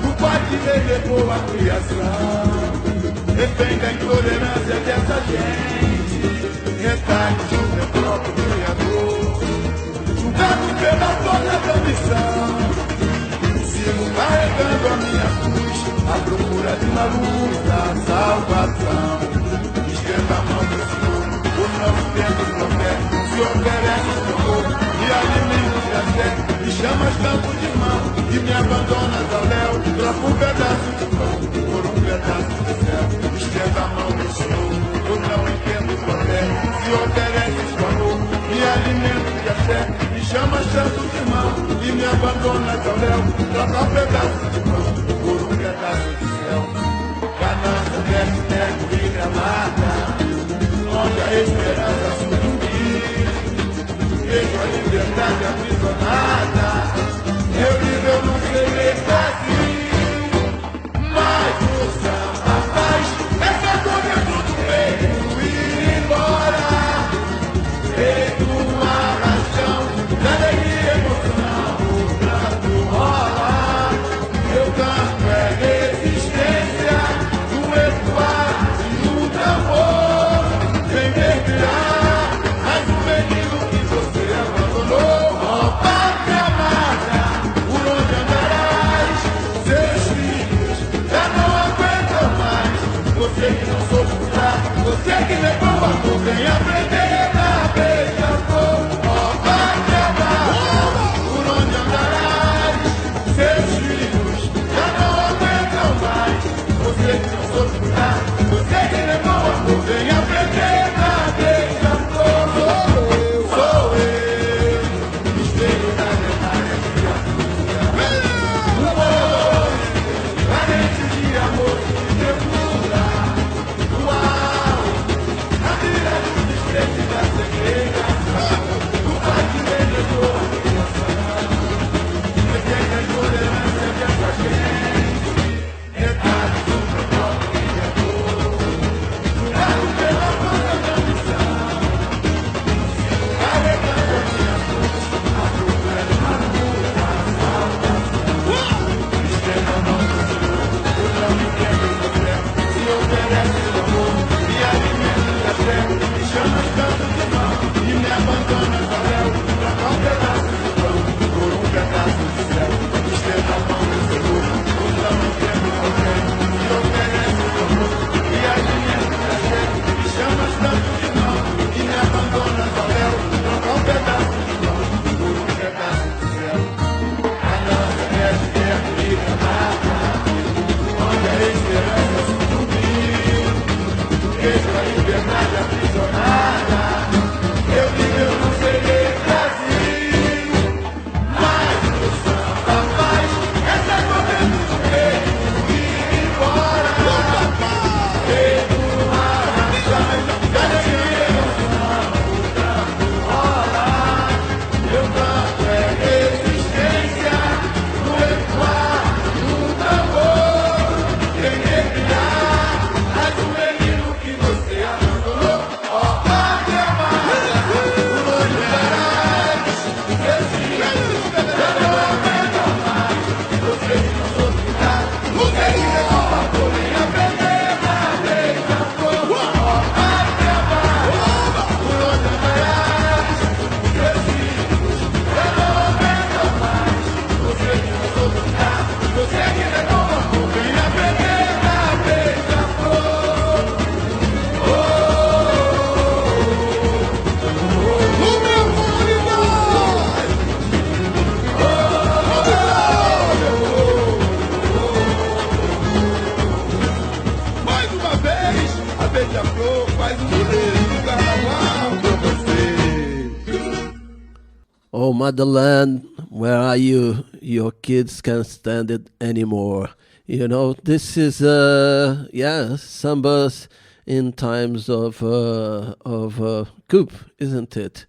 O pai que relegou a criação, refém da intolerância dessa gente, retalhos do meu próprio criador, julgado pela força da missão. Sigo carregando a minha cruz, à procura de uma luz da salvação. Estenda a mão do Senhor, o nosso tempo profeta, se oferece o Senhor, e alimenta a fé, e chamas campo de mão, e me abandonas ao léu, troca um pedaço de pão por um pedaço de céu. Estenda a mão do Senhor, eu não entendo qual é, se ofereces o amor, me alimento de fé, e chamas tanto de mão, e me abandonas ao léu, troca um pedaço de pão por um pedaço de céu. Ganância, veste, nego e gramada, onde a esperança sucumbir, vejo a liberdade aprisionada. Eu livre, eu não sei ler assim, mas o samba faz essa coisa do peito ir embora, feito uma razão da alegria e emoção, o pranto rola. Eu canto é resistência do ecoar e do tambor, vem mergulhar mais um menino que você abandonou. Ó pátria amada, por onde andarás, seus filhos já não aguentam mais. Você que não soube usar, você que levou a mão, vem aprender na beija-flor. Ó pátria amada, por onde andarás, seus filhos já não aguentam mais. Você que não soube usar, você que levou a mão, vem aprender na beija-flor. Sou eu, espelho da lendária criatura, um amor, carente de amor e ternura. Uau, a vida do desprezo Oh, motherland, where are you? Your kids can't stand it anymore. You know, this is, sambas in times of coup, isn't it?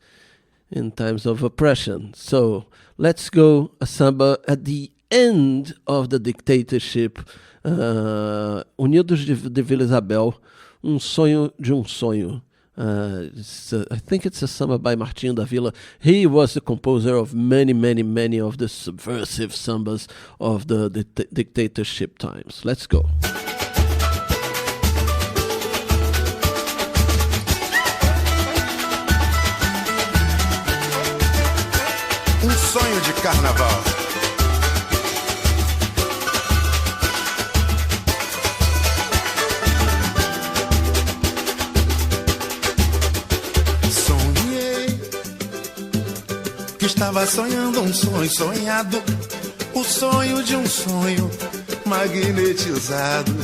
In times of oppression. So let's go a samba at the end of the dictatorship. Unidos de Vila Isabel, sonho de sonho. I think it's a samba by Martinho da Vila. He was the composer of many of the subversive sambas of the dictatorship times. Let's go. Sonho de carnaval. Sonhei que estava sonhando um sonho sonhado, o sonho de um sonho magnetizado,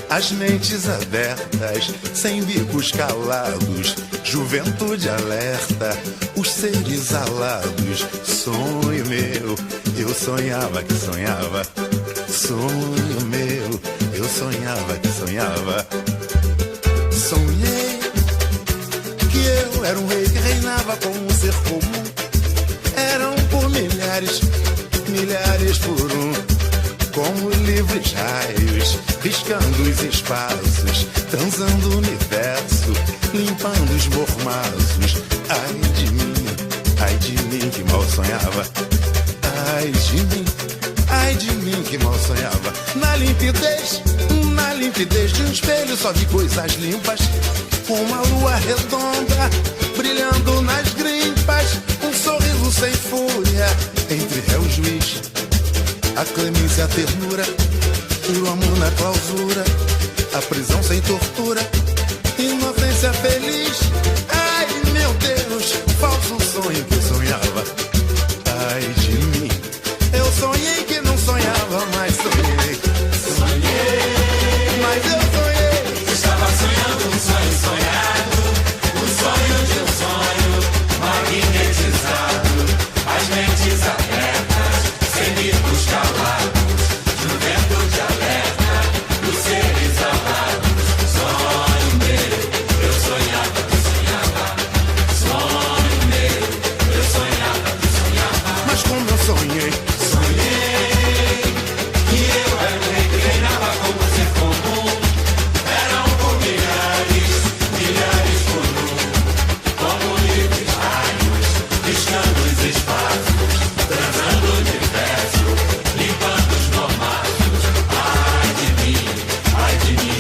as mentes abertas, sem bicos calados, juventude alerta, os seres alados. Sonho meu, eu sonhava que sonhava. Sonho meu, eu sonhava que sonhava. Sonhei que eu era um rei que reinava como um ser comum. Eram por milhares, milhares por um, como livres raios, riscando os espaços, transando o universo, limpando os mormaços. Ai de mim que mal sonhava. Ai de mim que mal sonhava. Na limpidez de um espelho só vi coisas limpas, com uma lua redonda brilhando nas grimpas, um sorriso sem fúria entre réu e juiz, a clemência, a ternura, puro amor na clausura, a prisão sem tortura, inocência feliz. Ai meu Deus, falso sonho que eu sonhava. Ai de mim, eu sonhei que não sonhava, mas sonhei. Mas eu sonhei. Estava sonhando um sonho sonhado, o sonho de um sonho magnetizado, as mentes abertas, sem bicos calados, juventude alerta, os seres alados. Sonho meu, eu sonhava que sonhava. Sonho meu, eu sonhava que sonhava. Mas como eu sonhei que eu era o rei que reinava como ser comum. Eram por milhares, milhares por um, como livres raios, riscando os espaços, transando o universo, limpando os mormaços. Ai de mim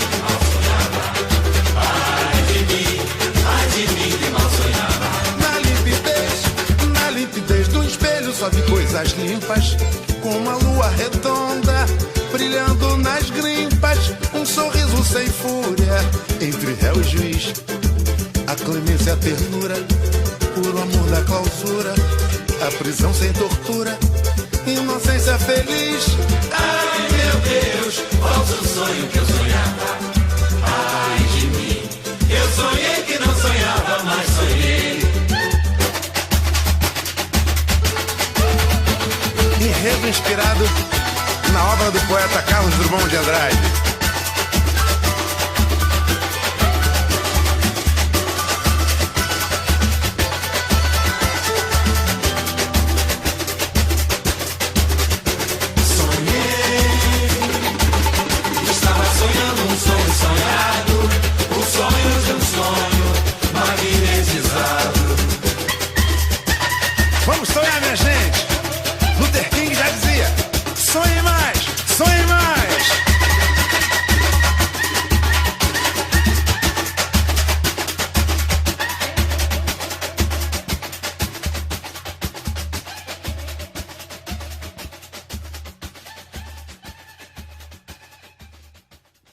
que mal sonhava. Ai de mim que mal sonhava. Na limpidez do espelho só vi coisas limpas, com uma lua redonda brilhando nas grimpas, um sorriso sem fúria entre réu e juiz, a clemência, a ternura, puro amor da clausura, a prisão sem tortura, inocência feliz. Ai meu Deus, falso sonho que eu sonhava. Ai de mim, eu sonhei que não sonhava, mas sonhei. Enredo inspirado na obra do poeta Carlos Drummond de Andrade. Estava sonhando um sonho sonhado, o sonho de um sonho magnetizado. Vamos sonhar, minha gente! Luther King já dizia: sonhe mais, sonhe mais!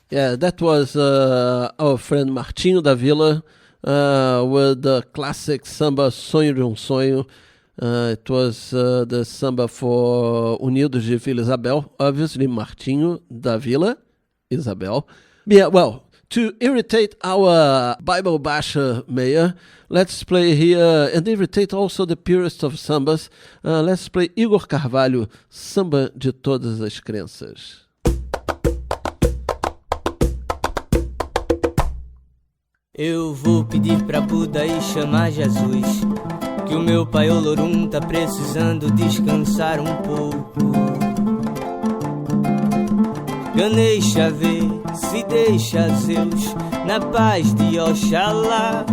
Yeah, that was our friend Martinho da Vila with the classic samba Sonho de Sonho. It was the samba for Unidos de Vila Isabel, obviously Martinho da Vila Isabel. Yeah, well, to irritate our Bible basher mayor, let's play here, and irritate also the purest of sambas, let's play Igor Carvalho, Samba de Todas as Crenças. Eu vou pedir pra Buda e chamar Jesus, que o meu pai Olorum tá precisando descansar um pouco. Ganesha vê, se deixa Zeus na paz de Oxalá,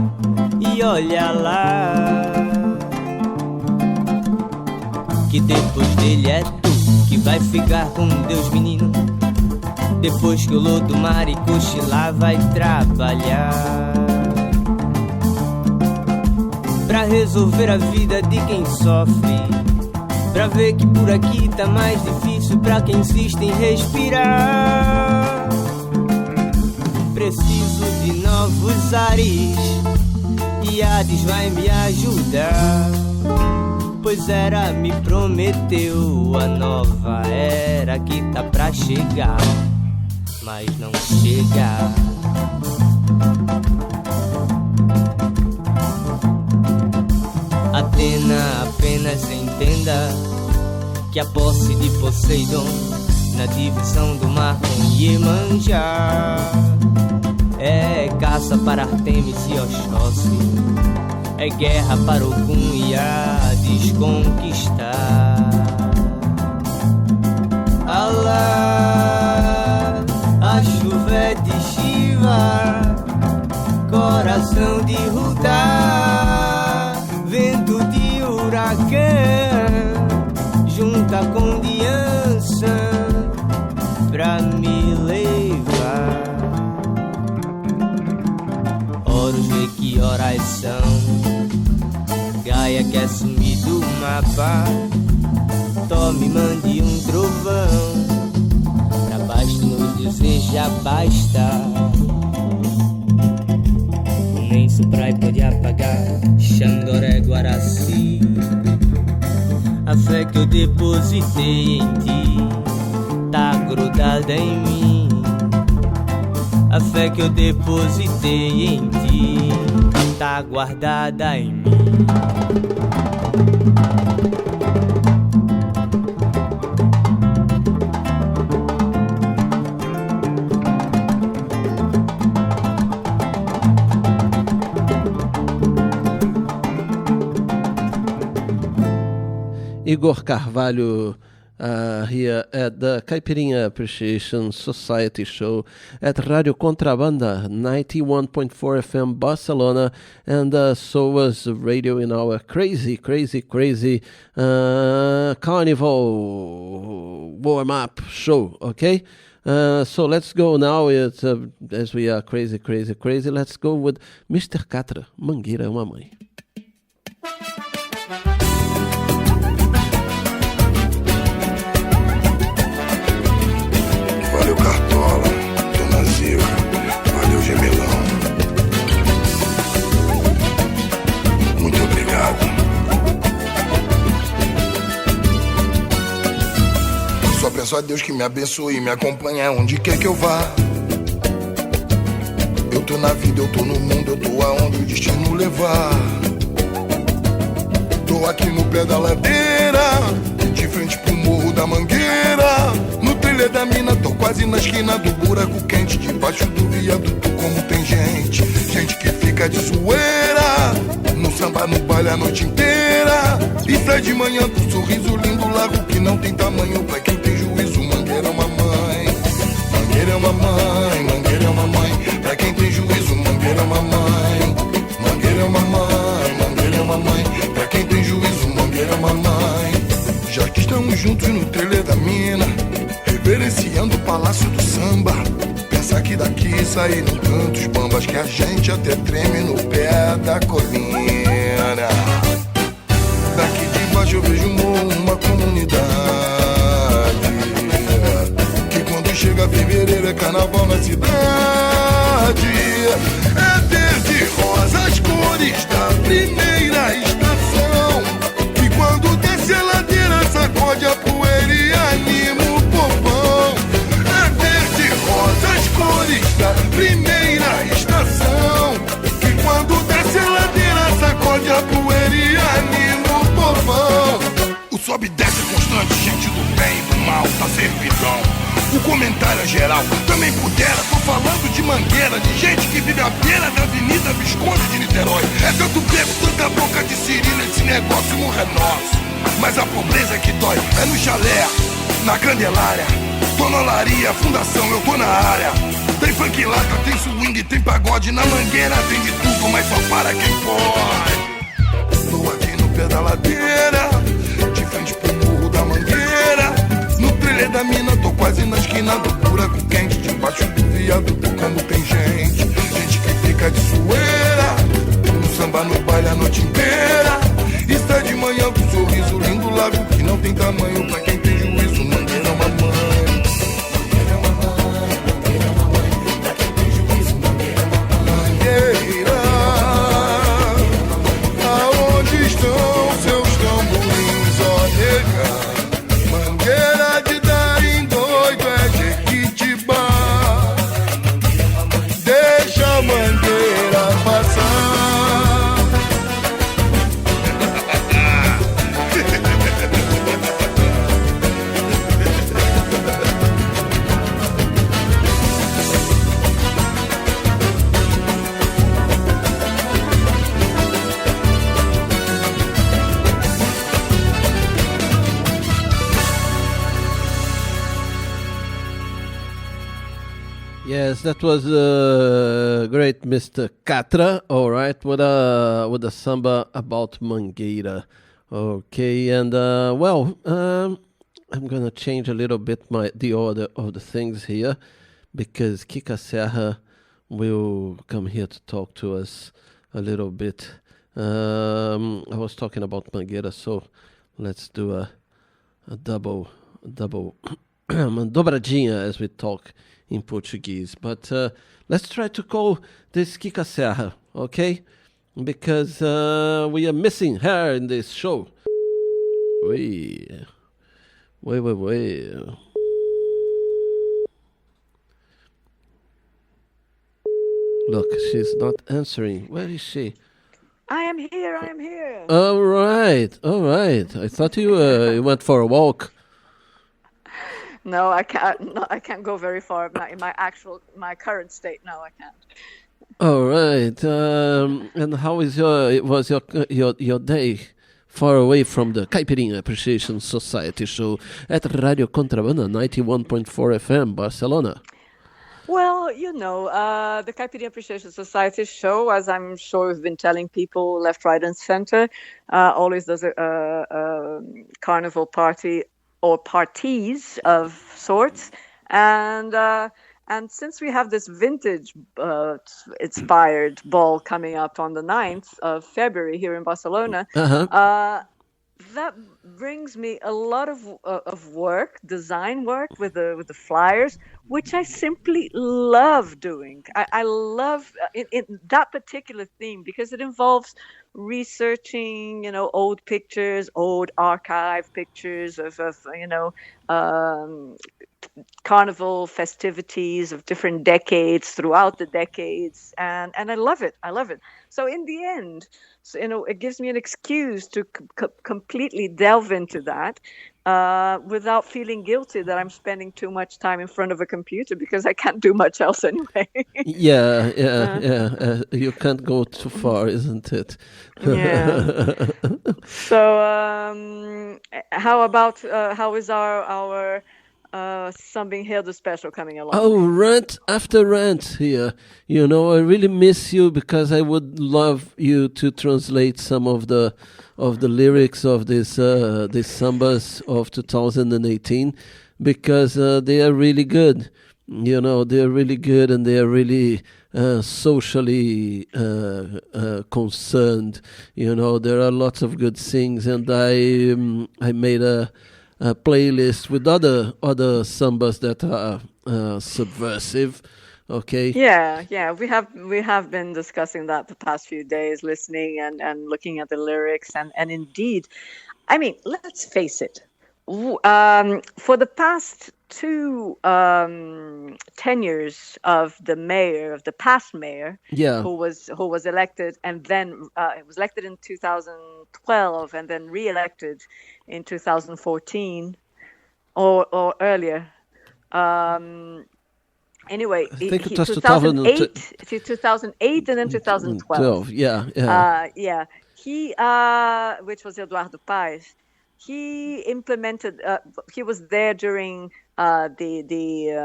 e olha lá, que depois dele é tu que vai ficar com Deus, menino. Depois que o Lodumar e cochilar vai trabalhar pra resolver a vida de quem sofre, pra ver que por aqui tá mais difícil pra quem insiste em respirar. Preciso de novos ares e Hades vai me ajudar, pois Hera me prometeu a nova era que tá pra chegar, mas não chega. Atena, apenas entenda que a posse de Poseidon na divisão do mar com Iemanjá é caça para Artemis e Oxóssi, é guerra para Ogum e Hades conquistar. Alá, a chuva é de Shiva, coração de Rudá, vento de huracão, junta com Diança pra me levar. Horus vê que horas são, Gaia quer sumir do mapa, tome, mande um trovão, pra baixo nos dizer já basta. Nem Suprai pode apagar Xandoré, Guaraci, a fé que eu depositei em ti tá grudada em mim. A fé que eu depositei em ti tá guardada em mim. Igor Carvalho here at the Caipirinha Appreciation Society show at Radio Contrabanda 91.4 FM Barcelona, and so was radio in our crazy carnival warm-up show, okay? So let's go now, as we are crazy, let's go with Mr. Catra, Mangueira é uma mãe. Valeu Cartola, Dona Zica, valeu Gemelão. Muito obrigado. Só peço a Deus que me abençoe e me acompanhe aonde quer que eu vá. Eu tô na vida, eu tô no mundo, eu tô aonde o destino levar. Tô aqui no pé da ladeira, de frente pro morro da Mangueira. No trilha da mina, tô quase na esquina do buraco quente. Debaixo do viaduto como tem gente, gente que fica de zoeira. No samba, no baile a noite inteira. E sai de manhã com um sorriso lindo, largo que não tem tamanho. Pra quem tem juízo, Mangueira é uma mãe. Mangueira é uma mãe, Mangueira é uma mãe. Pra quem tem juízo, Mangueira é uma mãe. Mangueira é uma mãe, Mangueira é uma mãe. Pra quem tem juízo, Mangueira é uma mãe. Já que estamos juntos no trailer da mina, reverenciando o palácio do samba. Pensar que daqui saíram tantos bambas que a gente até treme no pé da colina. Daqui de baixo eu vejo uma comunidade que quando chega fevereiro é carnaval na cidade. É verde, rosa, as cores da primeira estação. E quando desce a ladeira sacode a poeira e anima o povão. É verde, rosa, as cores da primeira sobe e desce constante, gente do bem e do mal, da servidão. O comentário é geral, também pudera, tô falando de Mangueira, de gente que vive à beira da Avenida Visconde de Niterói. É tanto beco, tanta boca de Cirila, esse negócio não é nosso. Mas a pobreza que dói é no chalé, na Candelária, Tonolaria, Fundação, eu tô na área. Tem funk lata, tem swing, tem pagode, na Mangueira tem de tudo, mas só para quem pode. Tô aqui no pé da ladeira, de frente pro morro da Mangueira. No trilho da mina, tô quase na esquina do buraco quente. Debaixo do viaduto como tem gente, gente que fica de zoeira, no samba no baile a noite inteira. Está de manhã com um sorriso lindo, lábio que não tem tamanho. Pra quem tem juízo, Mangueira é uma mãe. Mangueira é uma mãe, Mangueira é uma mãe. Pra quem tem juízo, Mangueira é uma mãe. Mangueira, aonde estão seus tamborins, ó nega? Mangueira de dar em doido é Jequitibá. Deixa a Mangueira passar. Yes, that was great, Mr. Catra. All right, with a samba about Mangueira. Okay, and I'm gonna change a little bit the order of the things here, because Kika Serra will come here to talk to us a little bit. I was talking about Mangueira, so let's do a double uma dobradinha, as we talk in Portuguese. But let's try to call this Kika Serra, okay? Because we are missing her in this show. Wait. Look, she's not answering. Where is she? I am here. All right. I thought you went for a walk. No, I can't. No, I can't go very far in my current state. No, I can't. All right. And how was your day far away from the Caipirinha Appreciation Society show at Radio Contrabanda 91.4 FM, Barcelona? Well, the Caipirinha Appreciation Society show, as I'm sure we've been telling people left, right, and center, always does a carnival party or parties of sorts, and since we have this vintage inspired ball coming up on the 9th of February here in Barcelona, that brings me a lot of work, design work with the flyers, which I simply love doing. I love in that particular theme because it involves researching, old pictures, old archive pictures of carnival festivities of different decades throughout the decades, and I love it. So in the end, it gives me an excuse to completely delve into that without feeling guilty that I'm spending too much time in front of a computer, because I can't do much else anyway. Yeah. You can't go too far, isn't it? Yeah. So how is our Samba Enredo special coming along? Oh, rant after rant here. I really miss you, because I would love you to translate some of the lyrics of these sambas of 2018, because they are really good. They are really good, and they are really socially concerned. There are lots of good things, and I made a playlist with other sambas that are subversive. Okay. Yeah. We have been discussing that the past few days, listening and looking at the lyrics, and indeed, I mean, let's face it. For the past two tenures of the past mayor, Yeah. who was elected, and then was elected in 2012 and then re-elected in 2014 or earlier. Anyway, I think it was 2008 and then 2012. Yeah. Yeah. He, which was Eduardo Paes, he implemented. He was there during the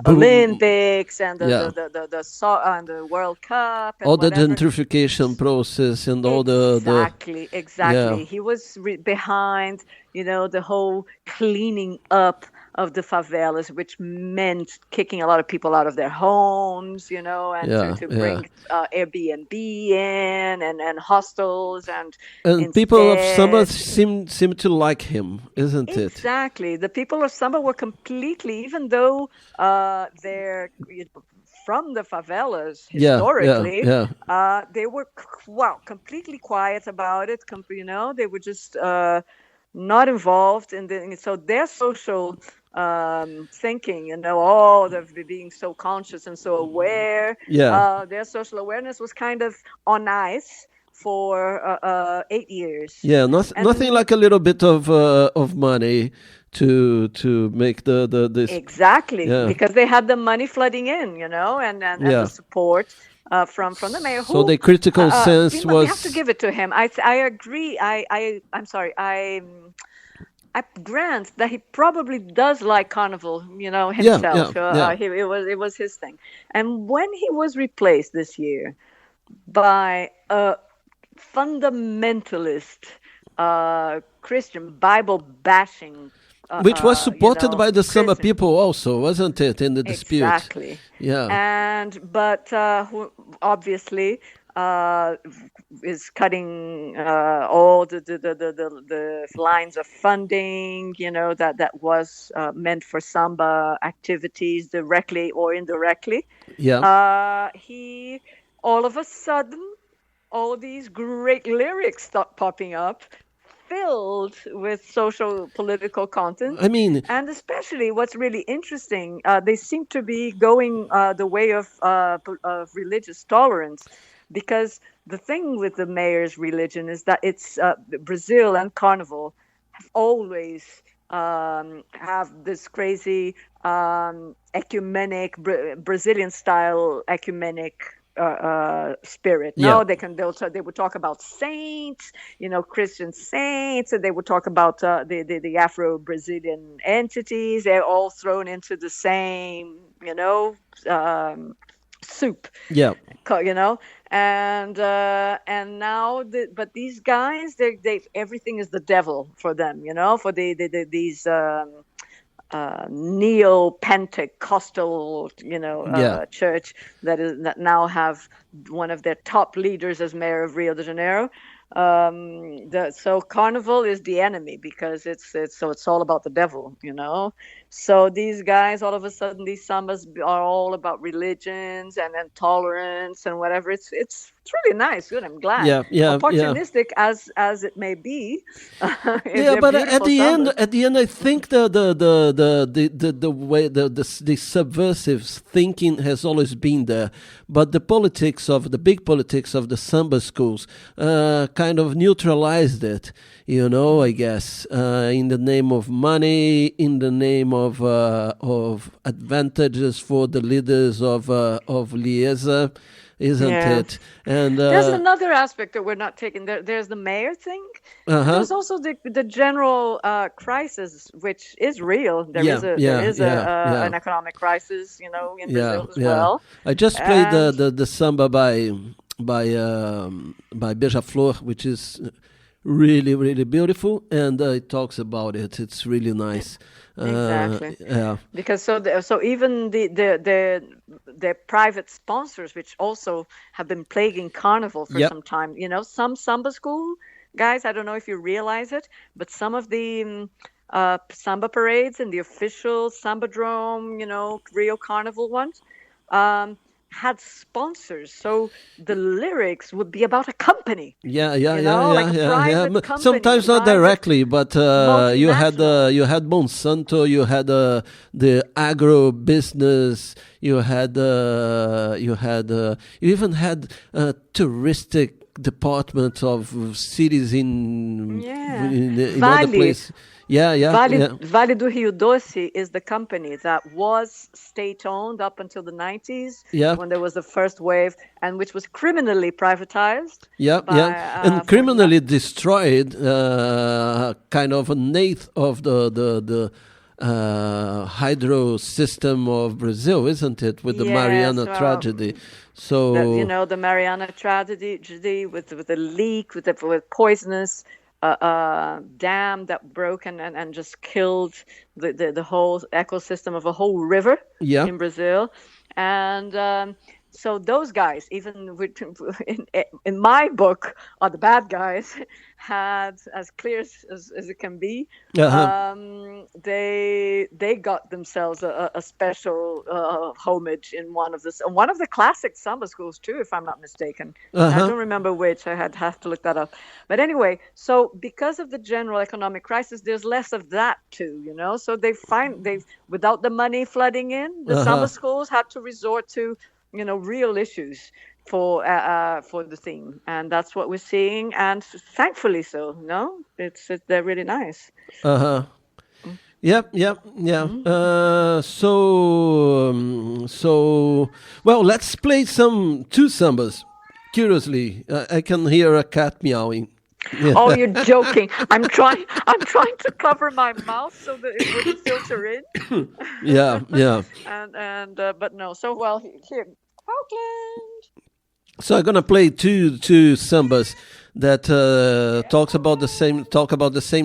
Olympics and the World Cup. And all the whatever. gentrification process and all Exactly. Yeah. He was behind, the whole cleaning up of the favelas, which meant kicking a lot of people out of their homes, and to bring Airbnb in and hostels and people of Samba seem to like him, isn't it? Exactly. The people of Samba were completely, even though they're from the favelas historically, they were completely quiet about it. They were just not involved in so their social thinking, they're being so conscious and so aware. Their social awareness was kind of on ice for 8 years. Yeah, nothing like a little bit of money to make this exactly because they had the money flooding in, and the support from the mayor. So the critical sense was. We have to give it to him. I agree. I'm sorry. I grant that he probably does like carnival, himself. It was his thing. And when he was replaced this year by a fundamentalist Christian Bible bashing, which was supported by the Samba people also, wasn't it, in the dispute? Exactly. Yeah. But who obviously is cutting all the lines of funding, that was meant for Samba activities directly or indirectly. Yeah. He all of a sudden, all these great lyrics start popping up, filled with social political content. I mean, and especially what's really interesting, they seem to be going the way of religious tolerance, because the thing with the mayor's religion is that it's Brazil and Carnival have always have this crazy ecumenic Brazilian style ecumenic spirit. No, they would talk about saints, Christian saints, and they would talk about the Afro-Brazilian entities. They're all thrown into the same, soup. Yeah. And now, but these guys, they everything is the devil for them. For these neo-Pentecostal, church that now have one of their top leaders as mayor of Rio de Janeiro. So Carnival is the enemy because it's all about the devil, So these guys, all of a sudden, these sambas are all about religions and tolerance and whatever. It's really nice. Good. I'm glad. Yeah. Opportunistic as it may be. But at the end, I think the way the subversive thinking has always been there, but the big politics of the Samba schools kind of neutralized it. I guess in the name of money, in the name of advantages for the leaders of Liesa, isn't it? And there's another aspect that we're not taking. There's the mayor thing. There's also the general crisis, which is real. There is an economic crisis, in Brazil as well. I just played the samba by Beija-Flor, which is really, really beautiful, and it talks about it. It's really nice. Exactly. Because so even the private sponsors, which also have been plaguing Carnival for some time. Some Samba school guys, I don't know if you realize it, but some of the Samba parades and the official Sambadrome, Rio Carnival ones, had sponsors, so the lyrics would be about a company. Yeah. Private company, Sometimes not directly, but you had Monsanto, you had the agro business, you even had touristic department of cities in other places. Vale do Rio Doce is the company that was state-owned up until the 90s, when there was the first wave, and which was criminally privatized. And criminally destroyed kind of an eighth of the hydro system of Brazil, isn't it? With the Mariana tragedy. So the Mariana tragedy with the leak, with poisonous dam that broke and just killed the whole ecosystem of a whole river in Brazil. And so those guys, even in my book, are the bad guys, had, as clear as it can be, they got themselves a special homage in one of the classic samba schools too, if I'm not mistaken. I don't remember which. I have to look that up. But anyway, so because of the general economic crisis, there's less of that too, So without the money flooding in, the samba schools had to resort to real issues for the theme, and that's what we're seeing, and thankfully so. They're really nice. So well, let's play two sambas. Curiously, I can hear a cat meowing. Oh, you're joking! I'm trying to cover my mouth so that it wouldn't filter in. And but no. So well, here, Falkland. So I'm gonna play two sambas that talk about the same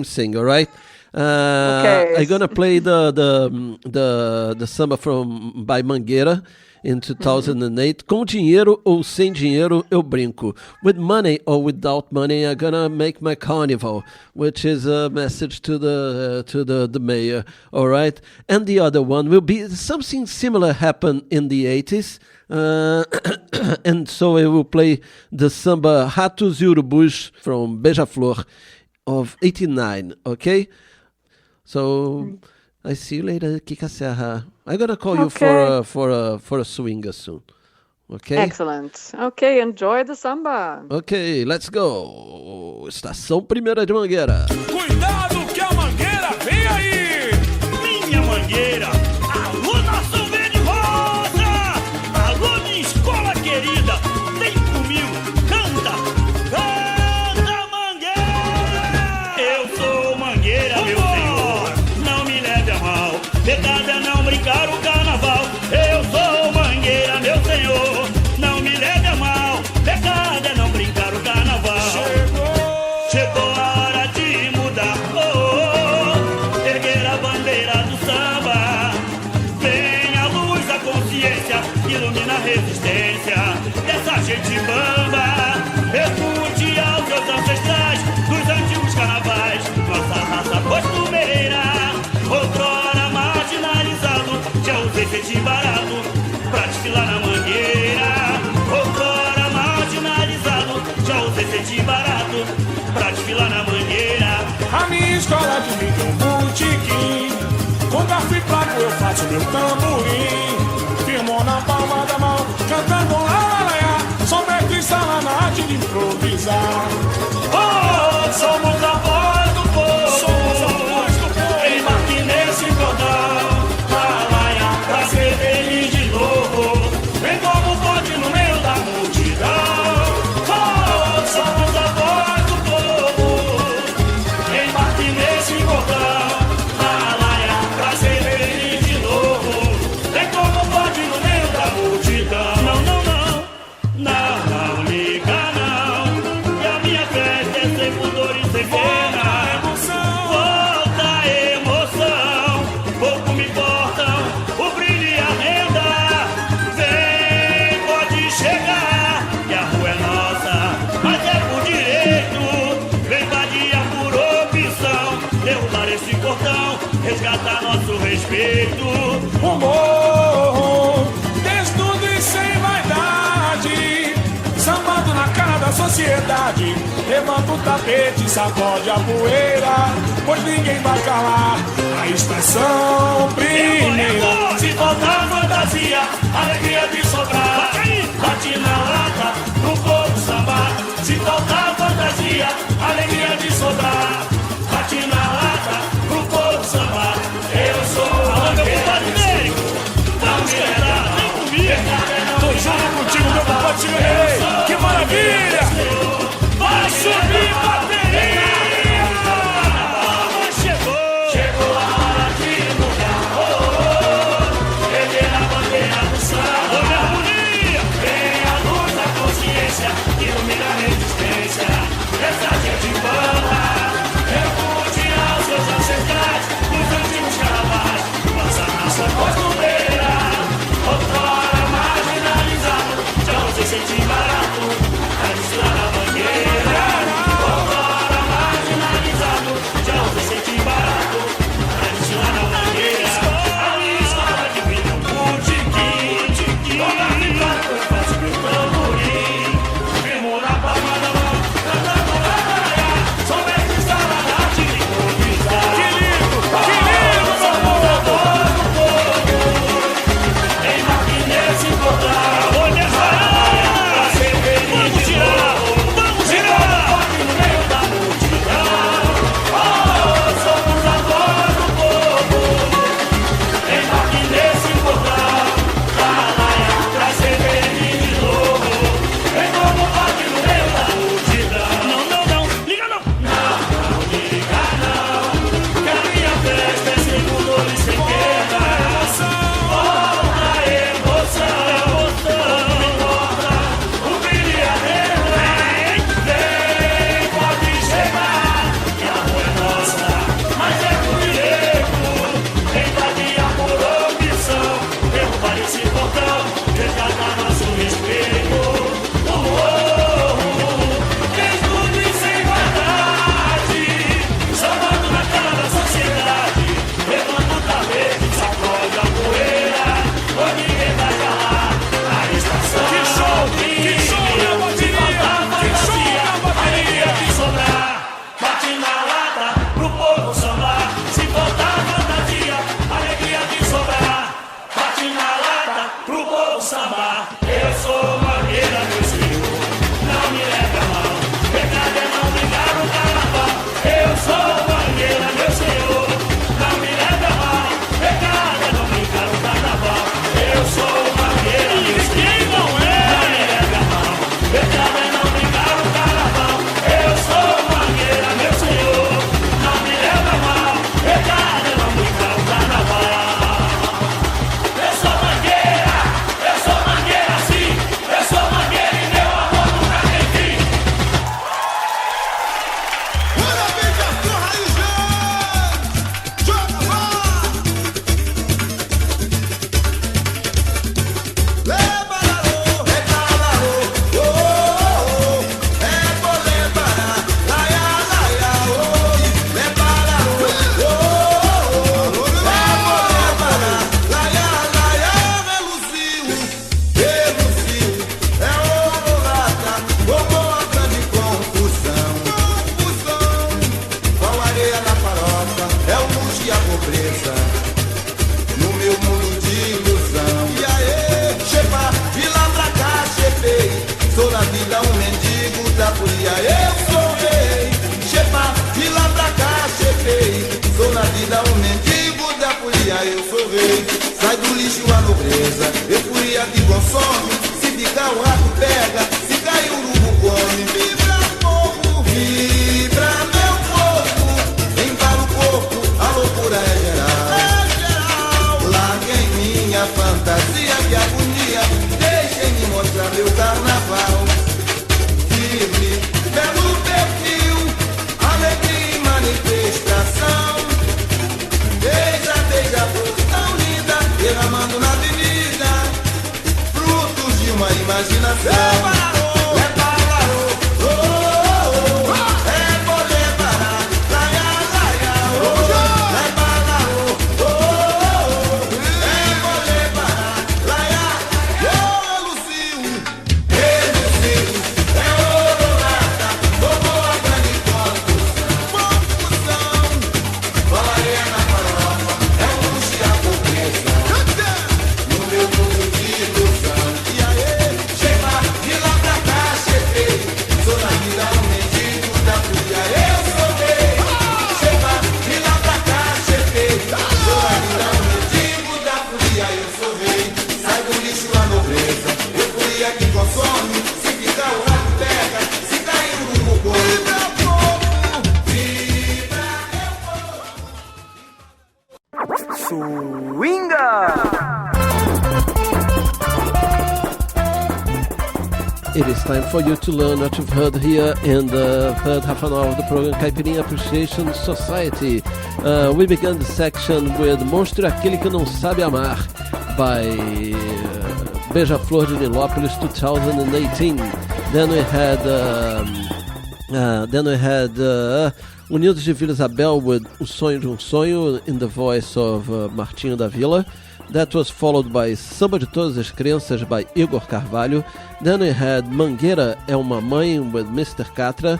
thing. All right. Okay. I'm gonna play the samba by Mangueira in 2008. Com dinheiro ou sem dinheiro eu brinco. With money or without money, I'm gonna make my carnival, which is a message to the mayor. All right. And the other one will be something similar happened in the 80s. And so I will play the samba Ratos e Urubus from Beija-Flor of 89, okay? So I see you later, Kika Serra. I'm gonna call you for a swinga soon, okay? Excellent. Okay, enjoy the samba. Okay, let's go. Estação Primeira de Mangueira. Cuidado que a mangueira vem aí! Minha mangueira! Alô, nação verde rosa! Alô, minha escola querida! Vem comigo, canta! Canta, mangueira! Eu sou mangueira, meu senhor! Não me leve a mal! Pecado é não brincar o carnaval! Eu sou mangueira, meu senhor! Não me leve a mal! Pecado é não brincar o carnaval! Chegou a hora de mudar! Erguer a bandeira do samba! Vem a luz, a consciência, ilumina a resistência dessa gente bamba. Escute aos seus ancestrais dos antigos carnavais, nossa raça costumeira. Outrora marginalizado, já usei cetim barato pra desfilar na mangueira. Outrora marginalizado, já usei cetim barato pra desfilar na mangueira. A minha escola de mim tem um botequim. Com garfo e prato eu faço meu tamborim. Firmo na palma da mão, cantando lá. Sou mestre em sala na arte de improvisar. Oh, somos a voz do povo. Somos a voz do povo. Embarque nesse cordão. Alaia, pra ser feliz de novo. Vem como pode no meio da multidão. Oh, somos a voz do povo. Embarque nesse cordão. Alaia, pra ser feliz de novo. Vem como pode no meio da multidão. Não, não, não. Não, não liga não. E a minha festa é sem pudor e sem pena. Volta a emoção. Pouco me importam o brilho e a renda. Vem, pode chegar. E a rua é nossa, mas é por direito. Vem vadia por opção. Derrubar esse cordão, resgatar nosso respeito. O morro, desnudo e sem vaidade. sociedade. Levanta o tapete, sacode a poeira, pois ninguém vai calar a estação primeira. Se faltar fantasia, alegria de sobrar, bate na lata pro povo sambar. Se faltar fantasia, alegria de sobrar, bate na lata pro povo sambar. Eu sou a bandeira, não me leva não. Tô junto contigo, meu compadre Silvio. Que maravilha! Vai subir bateria! Chegou a hora de mudar, erguer a bandeira do samba. Vem a luz da consciência, ilumina a resistência. Essa gente banda, repudiar os seus ancestrais, os antigos carnavais. Nossa raça costumeira, outrora marginalizado, já não se sente barato, a desfilar na bandeira. Outrora marginalizado, já não se sente barato, a desfilar na bandeira. A minha escola de vida é um botequim, toda a vida eu faço meu tamborim. Firmo na palma da mão, cantando laraia, sou mestre Saladachi de conquistar. Que lindo, sou morador do povo, em Marquinhos se encontrar. Pra ser feliz de novo, pode no meio da multidão. Oh, somos a voz do povo, em Marquinhos se encontrar. Pra ser feliz de novo, em novo pode no meio da multidão. Não, liga não. Não liga não, que a minha festa é sem pudor e sem queda. Volta a emoção, não importa o brilho e a renda. Vem, pode chegar, que a rua é nossa, mas é por direito. Entradia por opção, derrubar esse portão, resgatar nosso respeito. Fez tudo e sem verdade, salvando na cara da sociedade. Levanta o tapete, sacode a poeira, pois ninguém vai calar a estação. Que show, minha bateria! Que show, minha bateria! Alegria de sobrar, bate na lata pro povo sambar. Se faltar fantasia, alegria de sobrar, bate na lata pro povo sambar. Eu sou Mangueira, meu senhor, não me leve a mão, pecado é não brincar no carnaval. Eu sou Mangueira, meu senhor, não me leve a mão, pecado é não brincar no carnaval. Eu sou Mangueira, meu senhor, não me leve a mão, pecado é não brincar no carnaval. Eu sou Mangueira, meu senhor, não me leve a mão, pecado é não brincar no carnaval. Eu sou Mangueira sim, eu sou Mangueira e meu amor nunca tem fim. No meu mundo de ilusão. E aí, chepa, de lá pra cá, chepei. Sou na vida um mendigo da folia. Eu sou rei. Chepa, de lá pra cá, chepei. Sou na vida um mendigo da folia. Eu sou rei. Sai do lixo a nobreza. Eu furia de consome. Se ficar o rato pega. Se cair o urubu come. Vibra povo, vibra meu povo. Embala o corpo, a loucura é geral. Larguem minha fantasia de agonia, deixem-me mostrar meu carnaval. Firme, belo perfil, alegria e manifestação. Beija, flor tão linda, derramando na avenida, frutos de uma imaginação. swinga! It is time for you to learn what you've heard here in the third half an hour of the program Caipirinha Appreciation Society. We began the section with Mostre Aquele Que Não Sabe Amar by Beija-Flor de Nilópolis 2018. Then we had Unidos de Vila Isabel with O Sonho de Sonho in the voice of Martinho da Vila. That was followed by Samba de Todas as Crianças by Igor Carvalho. Then we had Mangueira é uma Mãe with Mr. Catra.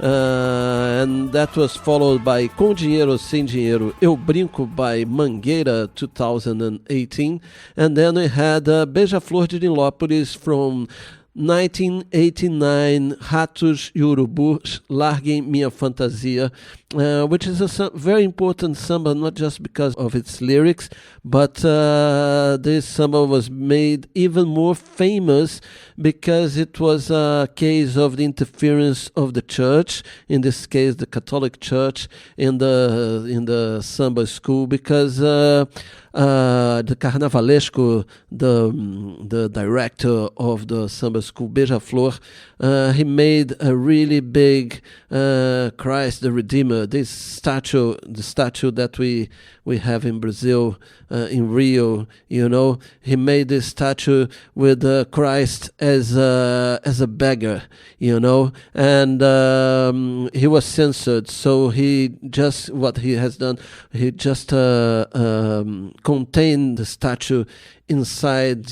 And that was followed by Com Dinheiro ou Sem Dinheiro Eu Brinco by Mangueira 2018. And then we had Beija-Flor de Nilópolis from 1989, Ratos e Urubus, Larguem Minha Fantasia, which is a very important samba, not just because of its lyrics, but this samba was made even more famous because it was a case of the interference of the church, in this case the Catholic Church, in the samba school, because the Carnavalesco, the director of the samba school, Beija-Flor, he made a really big Christ the Redeemer, this statue, the statue that we have in Brazil, in Rio, you know. He made this statue with Christ as a beggar, you know, and he was censored. So what he has done, he just contained the statue inside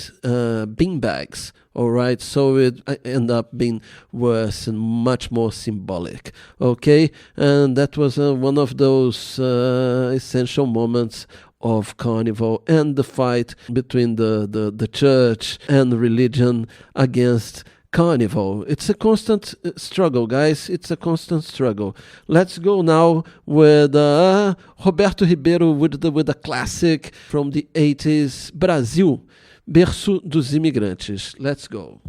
bean bags. All right, so it ended up being worse and much more symbolic. Okay, and that was one of those essential moments of Carnival and the fight between the church and religion against Carnival. It's a constant struggle, guys. It's a constant struggle. Let's go now with Roberto Ribeiro with a classic from the 80s, Brasil, Berço dos Imigrantes. Let's go.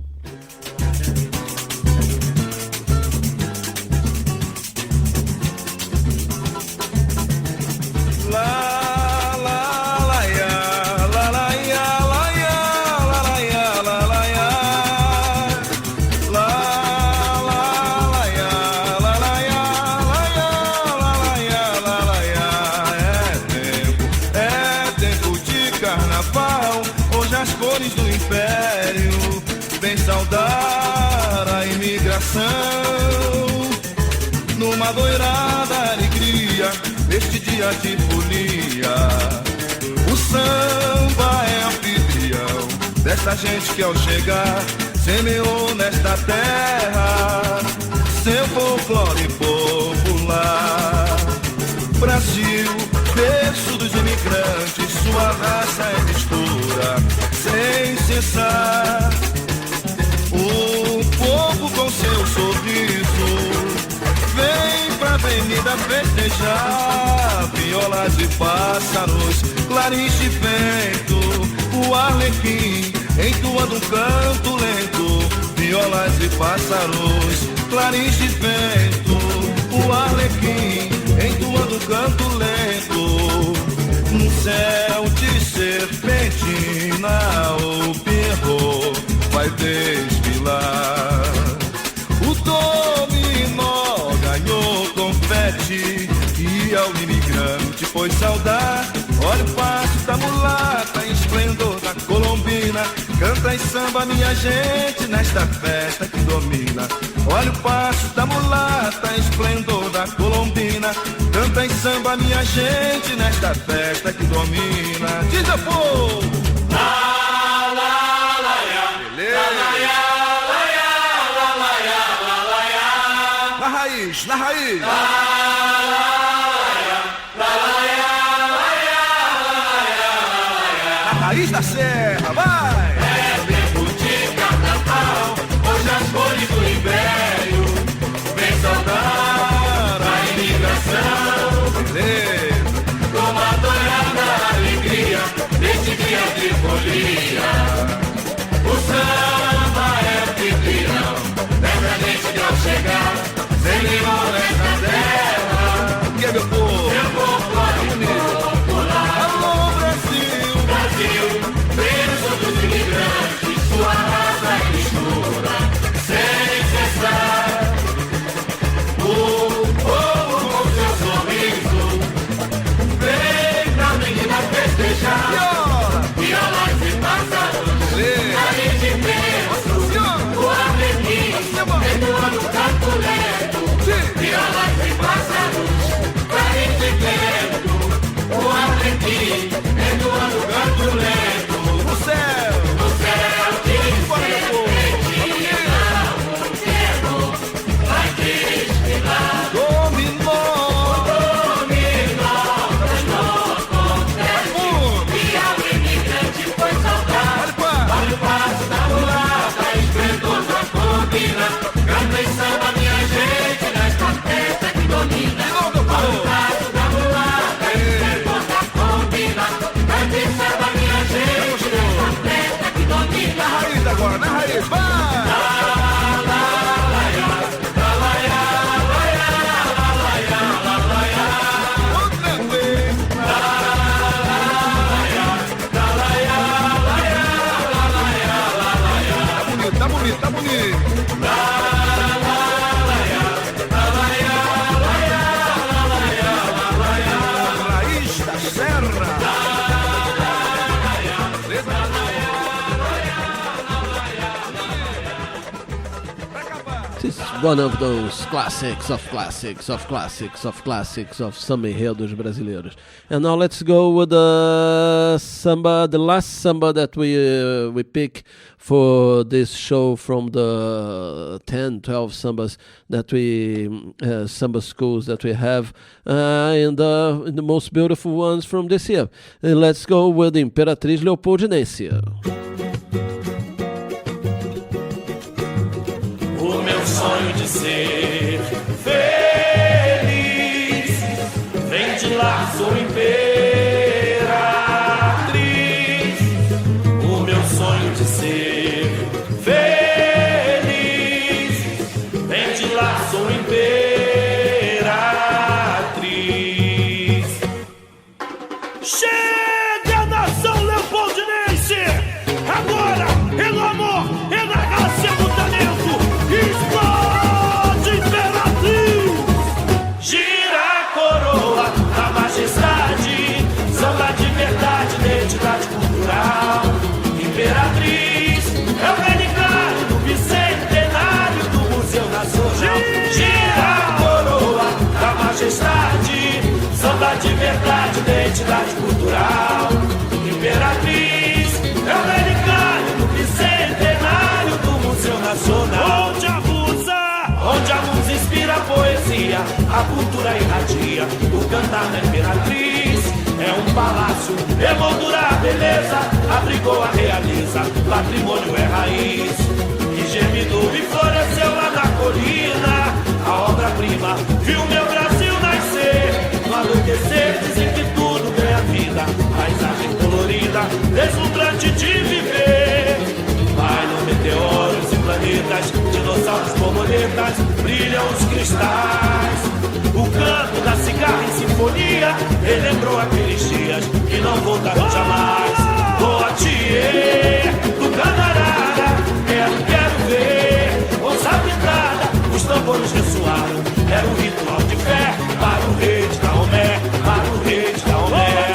Numa doirada alegria, neste dia de folia, o samba é anfitrião desta gente que ao chegar semeou nesta terra seu folclore popular. Brasil, berço dos imigrantes, sua raça é mistura sem cessar. O povo com seu sorriso vem pra avenida festejar. Violas e pássaros, clarins de vento, o arlequim entoando um canto lento. Violas e pássaros, clarins de vento, o arlequim entoando um canto lento. No céu de serpentina o Pierrot vai desfilar. O dominó ganhou confete e ao imigrante foi saudar. Olha o passo da mulata, esplendor da colombina. Canta em samba minha gente nesta festa que domina. Olha o passo da mulata, esplendor da colombina. Canta em samba minha gente nesta festa que domina. Diz a povo! Na raiz. Na raiz da serra, vai! É tempo de carnaval, hoje as cores do império vem saudar a imigração. Beleza! Com a doirada alegria deste dia de folia, o samba é anfitrião dessa gente que ao chegar semeou nesta terra. Que é meu povo? Meu povo popular. Alô, one of those classics of classics of classics of classics of samba enredos brasileiros. And now let's go with the samba, the last samba that we pick for this show from the 10, 12 sambas that samba schools that we have, and the most beautiful ones from this year. Let's go with Imperatriz Leopoldinense. O meu sonho de ser feliz vem de lá, sou imperatriz. O meu sonho de ser feliz vem de lá, sou imperatriz. Chega, nação leopoldinense! Agora, é no amor, é na graça, é no talento. Explode, imperatriz! Gira a coroa da majestade, samba de verdade, identidade cultural. Imperatriz é o relicário do bicentenário do Museu Nacional. Gira a coroa da majestade, samba de verdade, identidade cultural. Imperatriz é o relicário do bicentenário do Museu Nacional. Onde a musa inspira a poesia, a cultura irradia, o cantar da imperatriz. É um palácio, emoldura a beleza, abrigou a realiza, patrimônio é raiz. Que gemido e floresceu lá na colina, a obra-prima viu meu Brasil nascer. No anoitecer dizem que tudo ganha vida, paisagem colorida, deslumbrante de viver. Vai no meteoros e planetas, dinossauros, borboletas, brilham os cristais. O canto da cigarra em sinfonia relembrou aqueles dias que não voltaram jamais. Poitiers, do Canarara, quero ver, onça pintada, os tambores ressoaram. Era um ritual de fé para o rei de Daomé, para o rei de Daomé.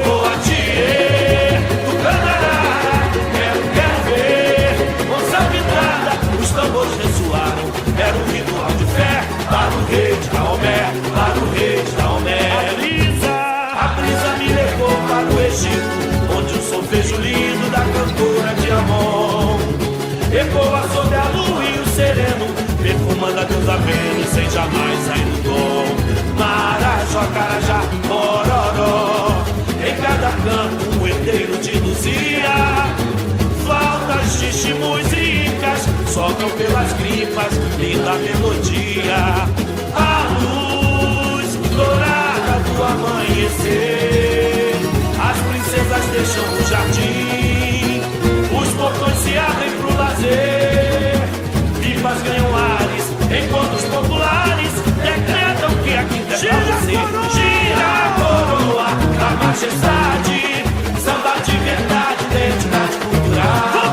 Poitiers, do Canarara, quero ver, onça pintada, os tambores ressoaram. Era um ritual de fé para o rei de Daomé, para o rei de Daomé. A brisa me levou para o Egito, onde o solfejo lindo da cantora de Amon ecoa sobre a lua e o sereno, perfumando a deusa Vênus sem jamais sair do tom. Marajó, Carajá, Bororó, em cada canto um herdeiro de Luzia. Flautas, xiximus e incas soltam pelas gripas linda melodia. A luz dourada do amanhecer, as princesas deixam o jardim, os portões se abrem pro lazer. Pipas ganham ares, encontros populares decretam que a quinta é pra você. Gira a coroa da majestade, samba de verdade, identidade cultural.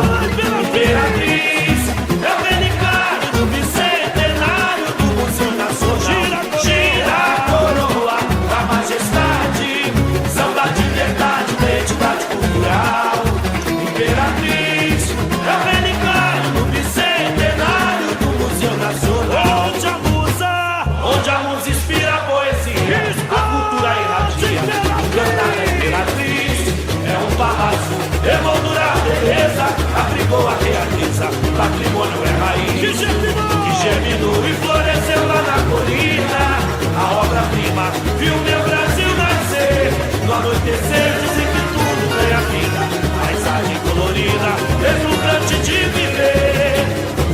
Imperatriz é o relicário do bicentenário do Museu Nacional. Gira a coroa da majestade, samba de verdade, identidade cultural. Imperatriz é o relicário do bicentenário do Museu Nacional. Onde a musa inspira a poesia, a cultura irradia, o cantar da imperatriz. É um palácio, emoldura a beleza, abrigou a realiza, patrimônio é raiz. Que germinou e floresceu lá na colina, a obra-prima viu meu Brasil nascer. No anoitecer dizem que tudo ganha vida, paisagem colorida, deslumbrante de viver.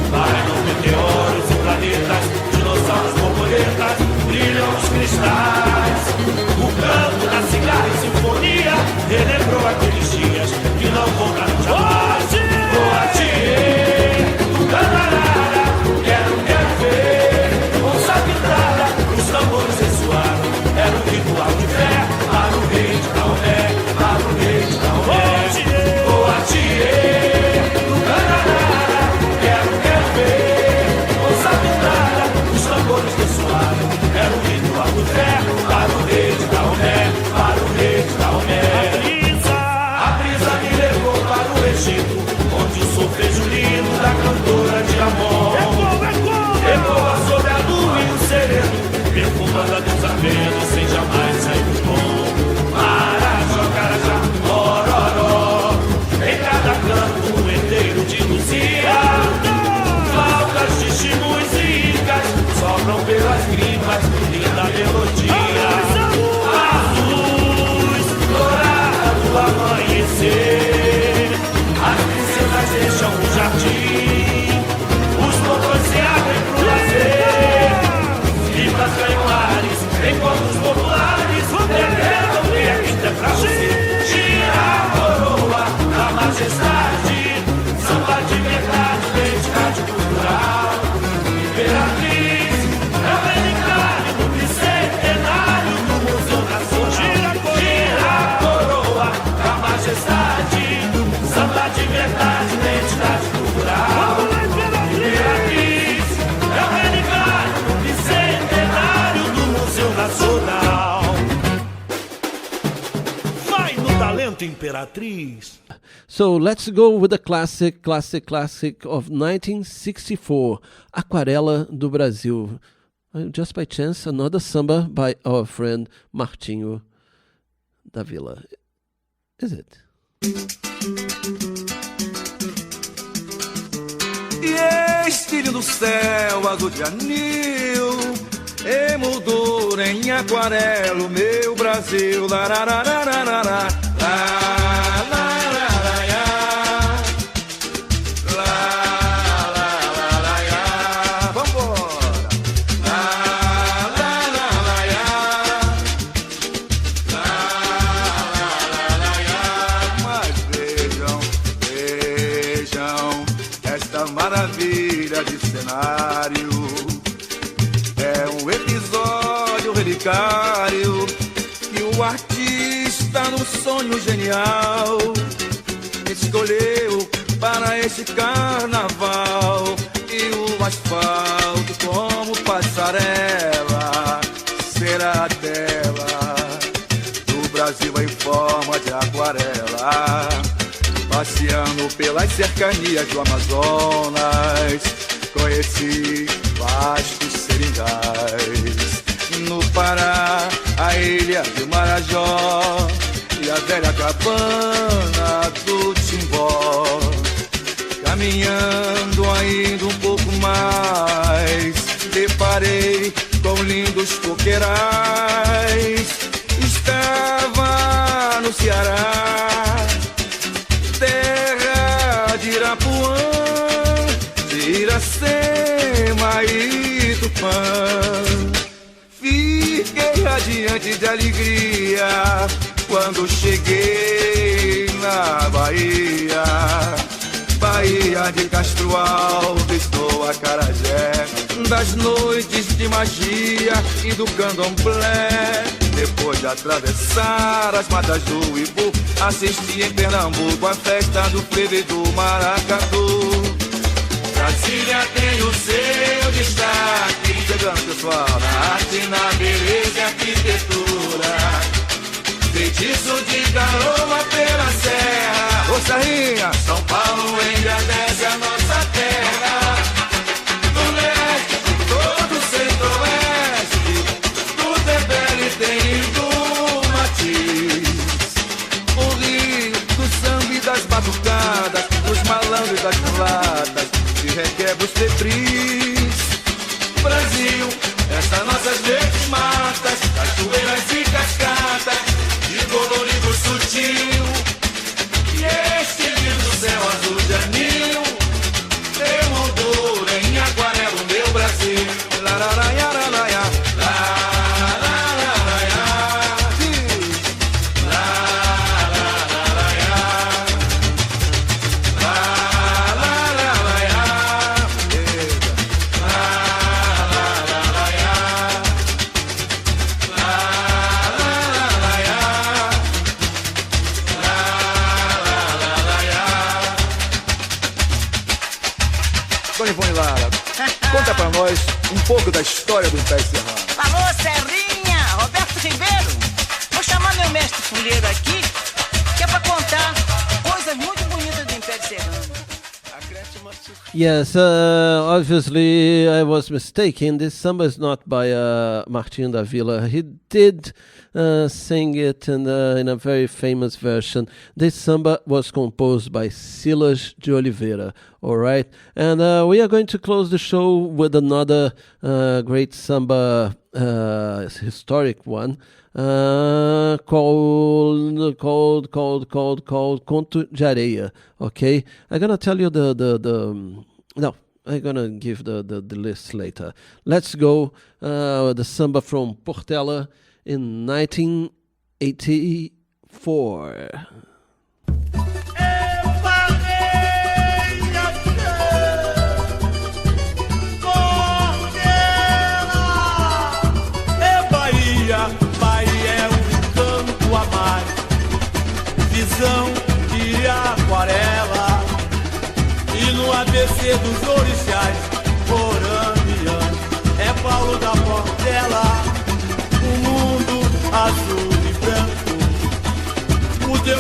Vai nos meteoros e planetas, dinossauros, borboletas, brilham os cristais. O canto da cigarra em sinfonia relembrou aqueles dias que não voltaram jamais. Poitiers, do Canarara, quero ver, onça pintada, os tambores ressoaram. Era um ritual de fé para o rei de Daomé. talento Imperatriz. So let's go with the classic of 1964, Aquarela do Brasil. Just by chance, another samba by our friend Martinho da Vila. Is it? E este lindo céu azul de anil, emoldura em aquarelo, meu Brasil. Larararararara, maravilha de cenário é um episódio relicário que o artista no sonho genial escolheu para este carnaval. E o asfalto como passarela será a tela do Brasil em forma de aquarela. Passeando pelas cercanias do Amazonas, conheci vastos seringais. No Pará, a ilha de Marajó e a velha cabana do Timbó. Caminhando ainda um pouco mais, deparei com lindos coqueirais. Estava no Ceará, terra de Irapuã, de Iracema e Tupã. Fiquei radiante de alegria quando cheguei na Bahia. Bahia de Castro Alves, do Acarajé, das noites de magia e do candomblé. Depois de atravessar as matas do Ibu, assisti em Pernambuco a festa do frevo e do maracatu. Brasília tem o seu destaque, chegando pessoal, na arte, na beleza e arquitetura. Feitiço de Caroma pela serra, ô Serrinha, São Paulo engrandece a nossa terra. Do leste, todo o centro-oeste, do Tebele tem do Matiz. O rio do samba e das batucadas, dos malandros e das mulatas, de requebra os tetris. Brasil, essas nossas verdes matas, cachoeiras e cascatas, de colorido sutil. E este lindo céu azul de anil, emoldura em aquarela, meu Brasil. Lararaiararaia, larararaia, larararaia, larararaia, Dona Ivone Lara, conta pra nós um pouco da história do Império Serrano. Alô, Serrinha, Roberto Ribeiro. Vou chamar meu mestre fuleiro aqui, que é pra contar coisas muito bonitas do Império Serrano. Yes, obviously I was mistaken. This samba is not by Martinho da Vila. He did sing it in a very famous version. This samba was composed by Silas de Oliveira. All right, and we are going to close the show with another great samba, historic one, called Conto de Areia. Okay, I'm gonna tell you no, I'm gonna give the list later. Let's go the samba from Portela in 1984. Visão de aquarela e no ABC dos orixás coranianos é Paulo da Portela, o mundo azul e branco, o Deus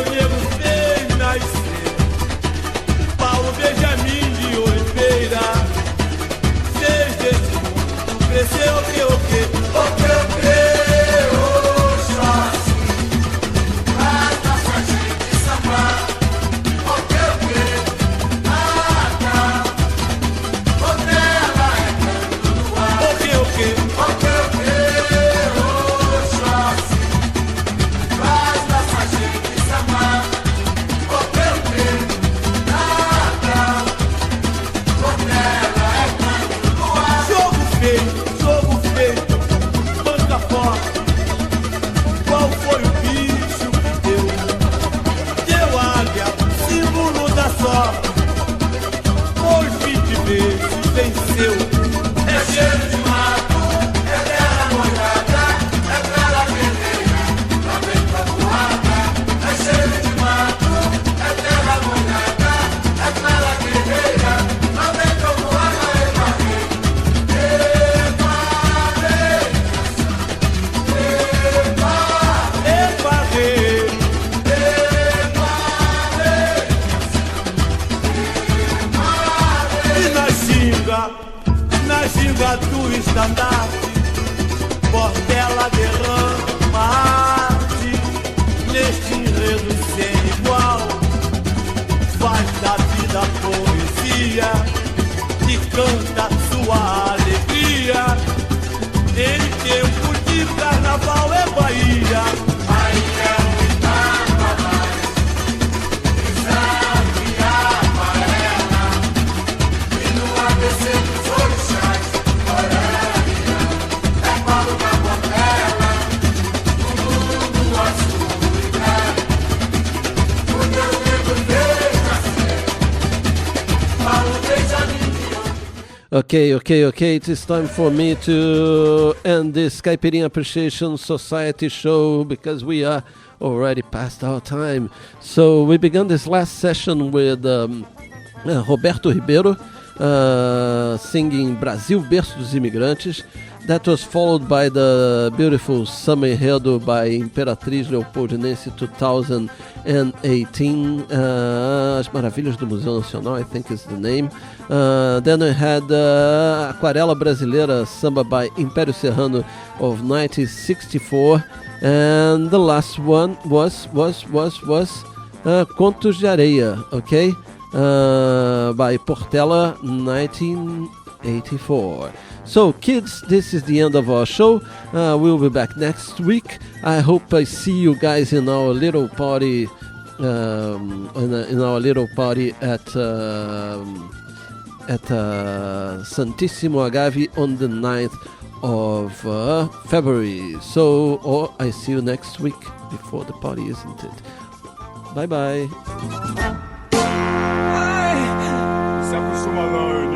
estandarte, Portela derrama arte neste enredo sem igual. Faz da vida poesia e canta sua alegria. Em tempo de carnaval é Bahia. Aí é o carnaval, exame amarela, e no ABC dos orixás, Orânia, é Paulo da Portela, o mundo azul e branco, o teu negro beija céu, Paulo beija ninguém. Okay. It is time for me to end this Caipirinha Appreciation Society show because we are already past our time. So we began this last session with Roberto Ribeiro singing Brasil, Berço dos Imigrantes. That was followed by the beautiful Samba Enredo by Imperatriz Leopoldinense 2018. As Maravilhas do Museu Nacional, I think is the name. Then we had Aquarela Brasileira, Samba by Império Serrano of 1964. And the last one was Contos de Areia, okay? By Portela, 1984. So, kids, this is the end of our show. We'll be back next week. I hope I see you guys in our little party, in our little party at Santissimo Agave on the 9th of February. So, or I see you next week before the party, isn't it? Bye bye. Se acostuma não,